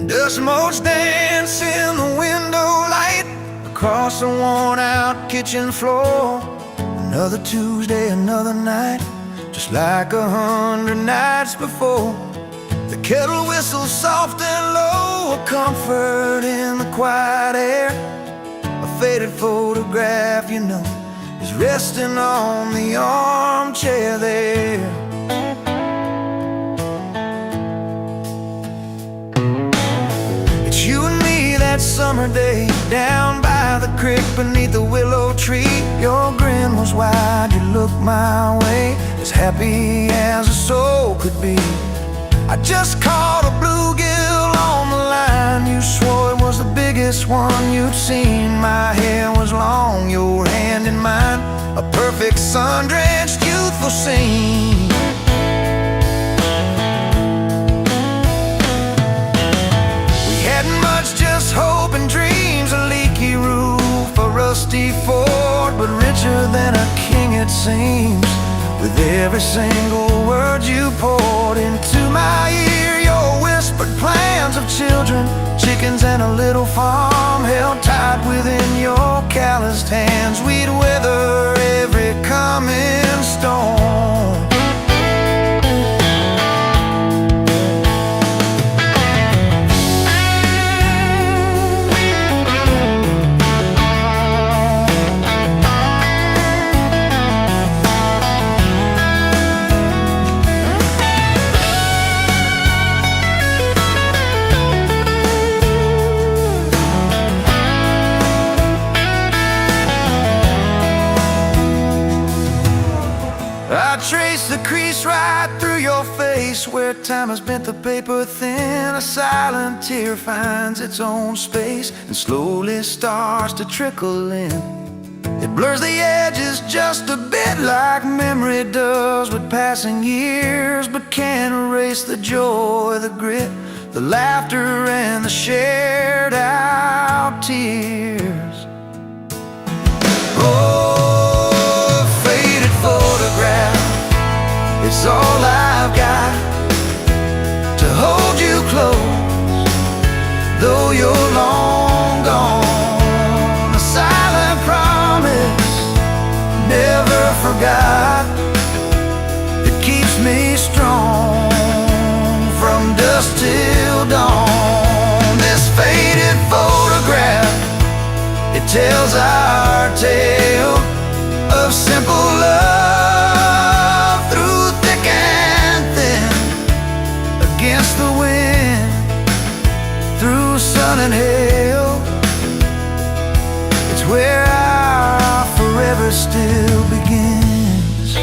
Dust-motes dance in the window light across the worn-out kitchen floor. Another Tuesday, another night, just like 100 nights before. The kettle whistles soft and low, a comfort in the quiet air. A faded photograph, you know, is resting on the armchair there. That summer day down by the creek beneath the willow tree, your grin was wide, you looked my way, as happy as a soul could be. I just caught a bluegill on the line, you swore it was the biggest one you'd seen. My hair was long, your hand in mine, a perfect sun-drenched youthful scene. Just hope and dreams, a leaky roof, a rusty fort, but richer than a king it seems. With every single word you poured into my ear, your whispered plans of children, chickens and a little farm held tight within your calloused hands. We'd weather every coming storm. where time has bent the paper thin. A silent tear finds its own space and slowly starts to trickle in. It blurs the edges just a bit like memory does with passing years, but can't erase the joy, the grit, the laughter, and the shared out tears. Oh, faded photograph, it's all I've got to hold you close, though you're long gone. A silent promise, never forgot, it keeps me strong from dusk till dawn. This faded photograph, it tells our tale of simple love through thick and thin, against the wind, through sun and hail. It's where our forever still begins.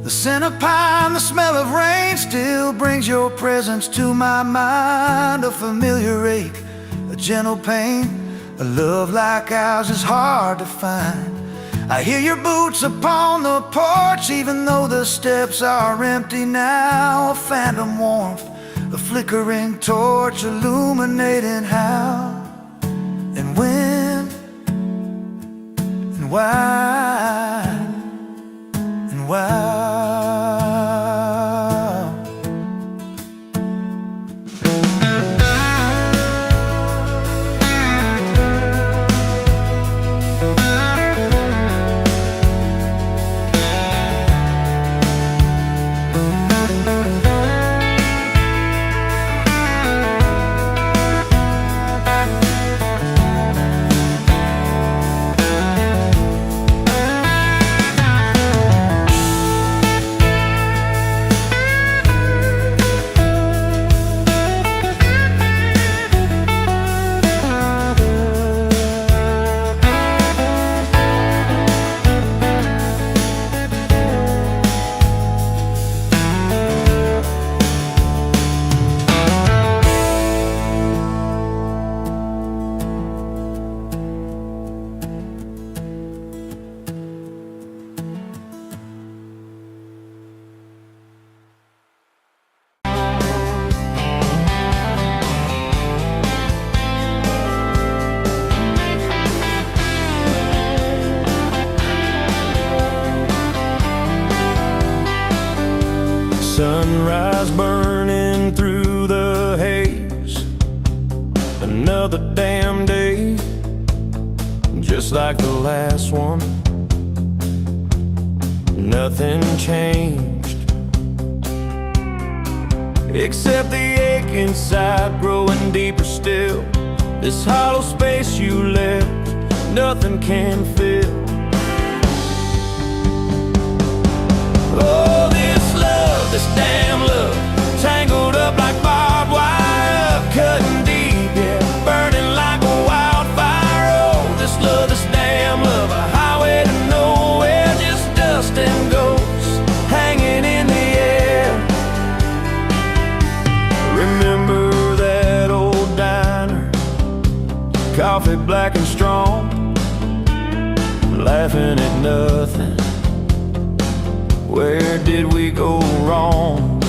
The scent of pine, the smell of rain still brings your presence to my mind. A familiar ache, a gentle pain, a love like ours is hard to find. I hear your boots upon the porch, even though the steps are empty now. A phantom warmth, a flickering torch, illuminating how and when and why and why. Sunrise burning through the haze, another damn day, just like the last one. Nothing changed, except the ache inside growing deeper still. This hollow space you left, nothing can fill. Oh, this damn love, tangled up like barbed wire, cutting deep, yeah, burning like a wildfire. Oh, this damn love, a highway to nowhere, just dust and ghosts hanging in the air. Remember that old diner, coffee black and strong, laughing at nothing. Where did we go wrong?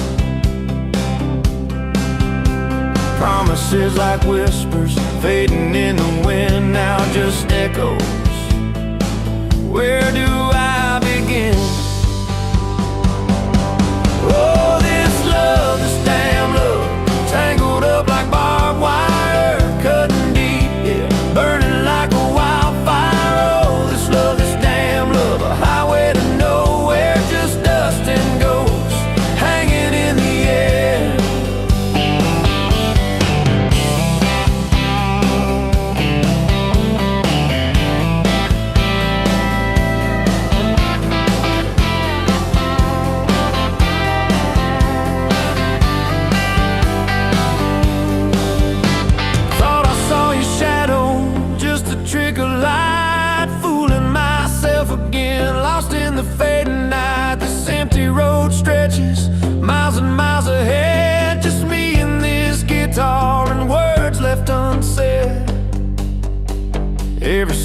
Promises like whispers fading in the wind, now just echoes. Where do I begin? Oh, this damn love, tangled up like barbed wire, cutting deep, yeah, burning like a wildfire. Oh, this damn love, a highway to nowhere, just dust and ghosts hanging in the air.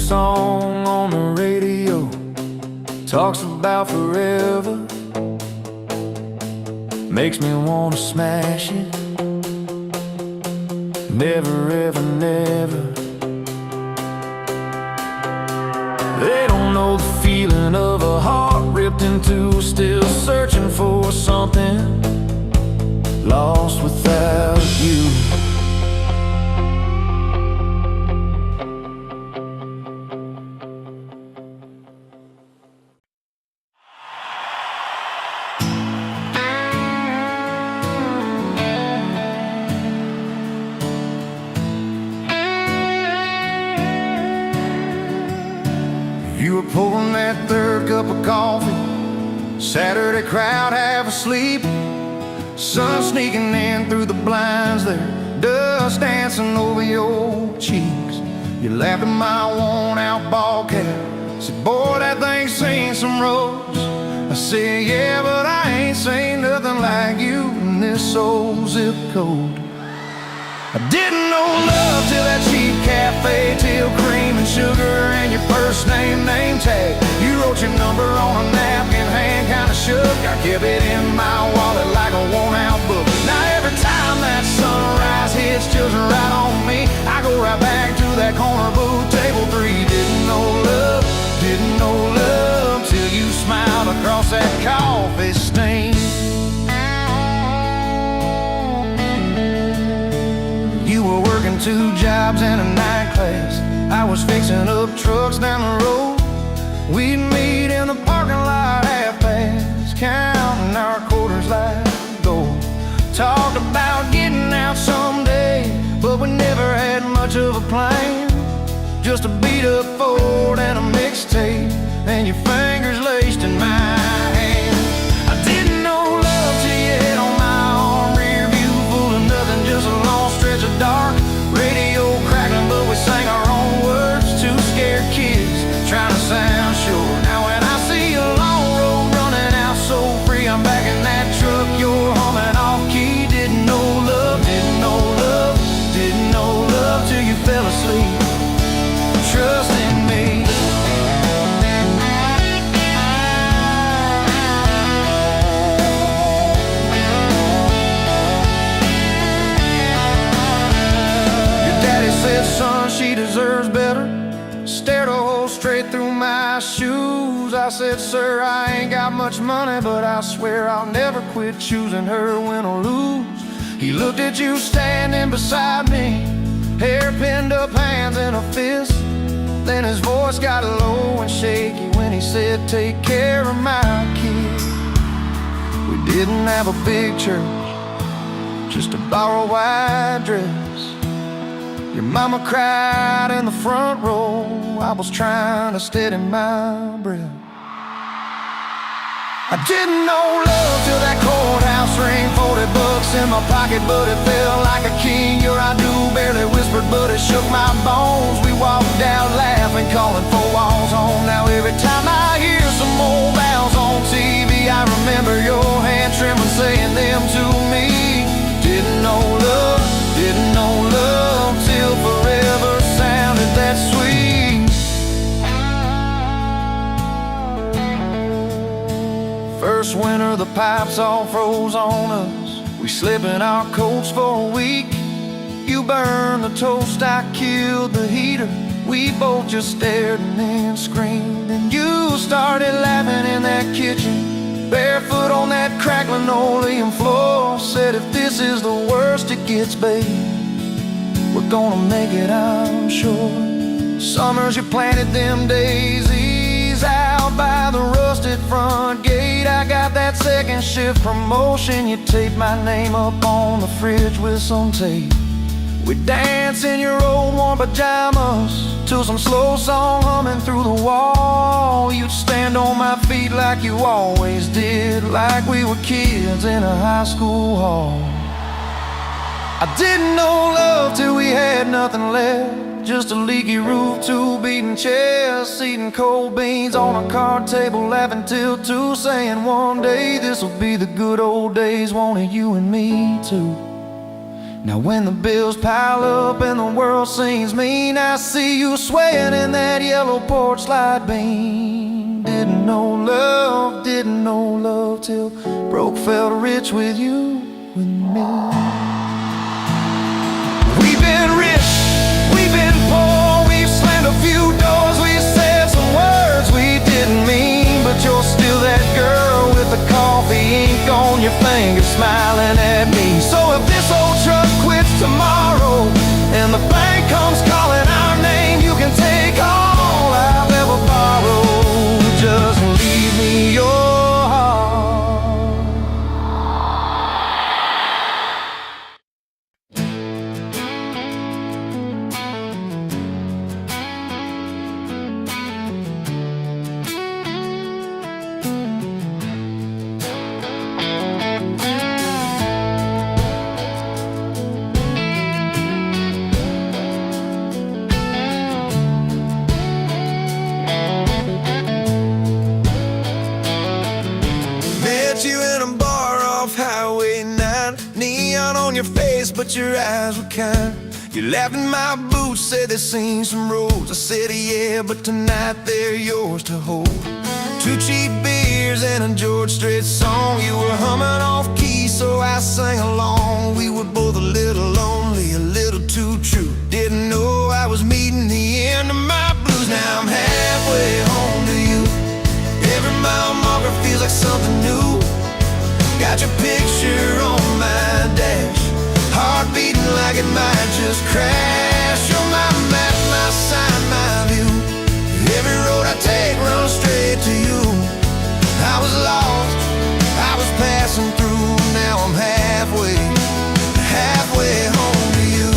song on the radio talks about forever, makes me wanna smash it. Never ever never. They don't know the feeling of a heart ripped in two, still searching for something, lost without you. You were pouring that third cup of coffee, Saturday crowd half asleep, sun sneaking in through the blinds there, dust dancing over your cheeks. You laughed at my worn-out ball cap, said, boy, that thing's seen some roads. I said, yeah, but I ain't seen nothing like you in this old zip code. I didn't know love till that cheap cafe, till cream and sugar and your first name tag. You wrote your number on a napkin, hand kinda shook. I kept it in my wallet like a worn-out book. Now every time that sunrise hits just right on me, I go right back to that corner booth, table 3. Didn't know love till you smiled across that coffee stain. You were working 2 jobs and a night class, I was fixing up trucks down the road. We'd meet in the parking lot half-past, counting our quarters like gold. Talked about getting out someday, but we never had much of a plan. Just a beat-up Ford and a mixtape, and your fingers laced in my hand. I didn't know love till you hit on my arm, rear view full of nothing, just a long stretch of dark. Radio crackling, but we sang our own words, 2 scared kids trying to sound sure. Now when I see a long road running out so free, I'm back in that truck, you're humming off key. Didn't know love till you fell asleep, trust in me. Said, son, she deserves better. Stared a hole straight through my shoes. I said, sir, I ain't got much money, but I swear I'll never quit choosing her, win or lose. He looked at you standing beside me, hair pinned up, hands in a fist. Then his voice got low and shaky when he said, take care of my kid. We didn't have a big church, just a borrowed white dress. Your mama cried in the front row, I was trying to steady my breath. I didn't know love till that courthouse ring, 40 bucks in my pocket, but it felt like a king. Your I do barely whispered, but it shook my bones. We walked out laughing, calling 4 walls home. Now every time I hear some old vows on TV, I remember your hand trembling, saying them to me. Didn't know love till forever sounded that sweet. First winter the pipes all froze on us, we slept in our coats for a week. You burned the toast, I killed the heater. We both just stared and then screamed. And you started laughing in that kitchen, barefoot on that cracked linoleum floor. Said, if this is the worst it gets, babe, we're gonna make it, I'm sure. Summers you planted them daisies out by the rusted front gate. I got that second shift promotion, you taped my name up on the fridge with some tape. We'd dance in your old warm pajamas to some slow song humming through the wall. You'd stand on my feet like you always did, like we were kids in a high school hall. I didn't know love till we had nothing left, just a leaky roof, 2 beating chests, eating cold beans on a card table, laughing till 2, saying one day this'll be the good old days, wanted you and me too. Now when the bills pile up and the world seems mean, I see you swaying in that yellow porch light beam. Didn't know love till broke felt rich with you and me. We've been rich, we've been poor, we've slammed a few doors, we've said some words we didn't mean, but you're still that girl with the coffee ink on your finger smiling at me. So if this old truck quits tomorrow and the bank comes calling our name, you can take all I've ever borrowed. Just leave me your heart. You in a bar off Highway 9, neon on your face, but your eyes were kind. You laughed in my boots, said they've seen some roads. I said yeah, but tonight they're yours to hold. 2 cheap beers and a George Strait song. You were humming off key, so I sang along. We were both a little lonely, a little too true. Didn't know I was meeting the end of my blues. Now I'm halfway home to you. Every mile marker feels like something new. Got your picture on my dash, heart beating like it might just crash. You're my map, my sign, my view. Every road I take runs straight to you. I was lost, I was passing through. Now I'm halfway home to you.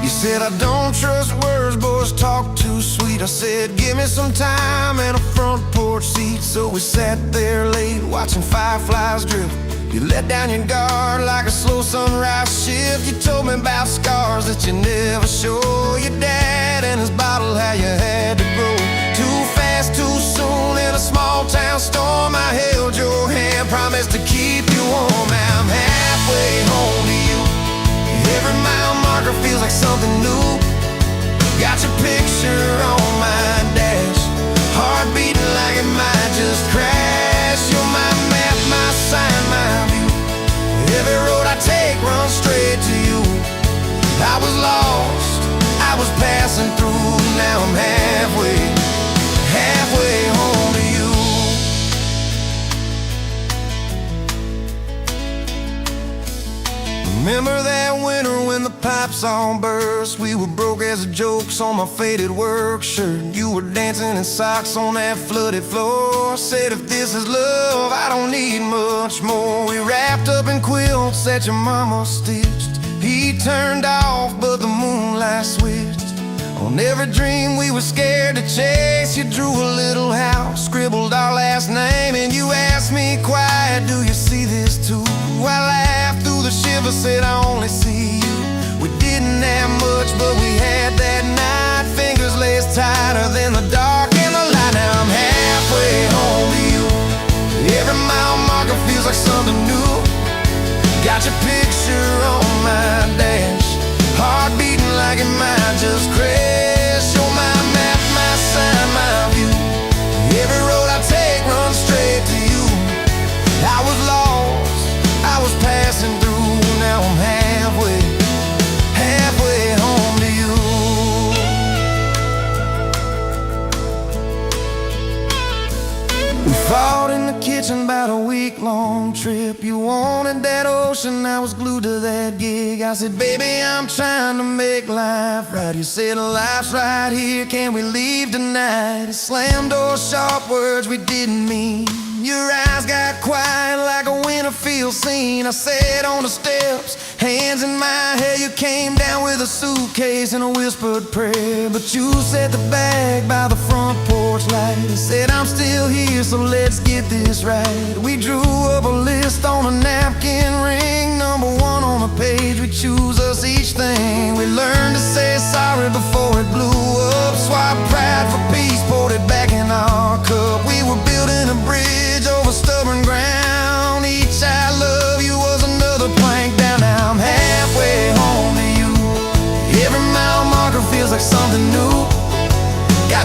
You said I don't trust words, boys talk too sweet. I said give me some time and a front porch seat. So we sat there late watching fireflies drift. You let down your guard like a slow sunrise shift. You told me about scars that you never show. Your dad and his bottle, how you had to grow too fast, too soon in a small town storm. I held your hand, promised to keep you warm. Now I'm halfway home to you. Every mile marker feels like something new. Got your picture on my dash, heart beating like it might just crash. You're my map, my sign, my view. Every road I take runs straight to you. I was lost, I was passing through. Now I'm halfway home to you. Remember that winter when the pipes all burst? We were broke as jokes on my faded work shirt. You were dancing in socks on that flooded floor. Said if this is love, I don't need much more. We wrapped up in quilts that your mama stitched. He turned off, but the moonlight switched. On every dream we were scared to chase, you drew a little house, scribbled our last name, and you asked me quiet, do you see this too? I laughed through the shiver, said I only see you. We didn't have much, but we had that night. Fingers laced tighter than the dark and the light. Now I'm halfway home to you. Every mile marker feels like something new. Got your picture on my dash, heart beating like it might just crash. You're my map, my sign, my view. Every road I take runs straight to you. I was lost, I was passing through. Now I'm halfway home to you. We fought in the kitchen about a week-long trip. You wanted that ocean, I was glued to that gig. I said, baby, I'm trying to make life right. You said, life's right here, can we leave tonight? It slammed doors, sharp words we didn't mean. Your eyes got quiet like a Winterfield scene. I sat on the steps, hands in my hair. You came down with a suitcase and a whispered prayer. But you set the bag by the front porch light and said, I'm still here, so let's get this right. We drew up a list on a napkin ring, number 1 on the page, we choose us each thing. We learned to say sorry before it blew up. Swap pride for peace, poured it back in our cup. We were building a bridge over stubborn ground.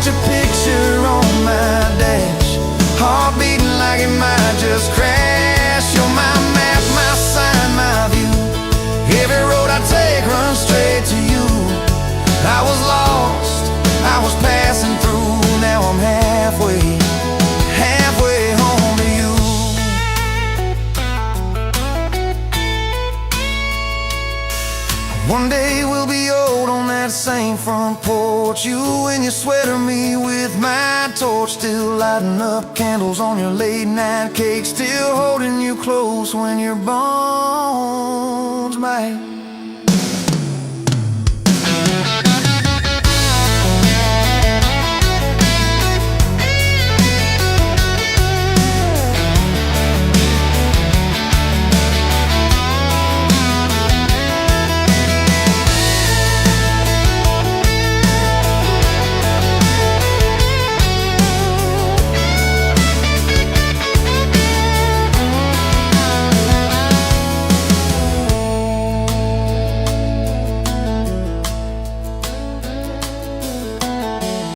got your picture on my dash, heart beating like it might just crash. You're my map, my sign, my view. Every road I take runs straight to you. I was lost, I was passing through. Now I'm halfway home to you. One day we'll be old on that same front porch, you in your sweater, me with my torch, still lighting up candles on your late night cake, still holding you close when your bones might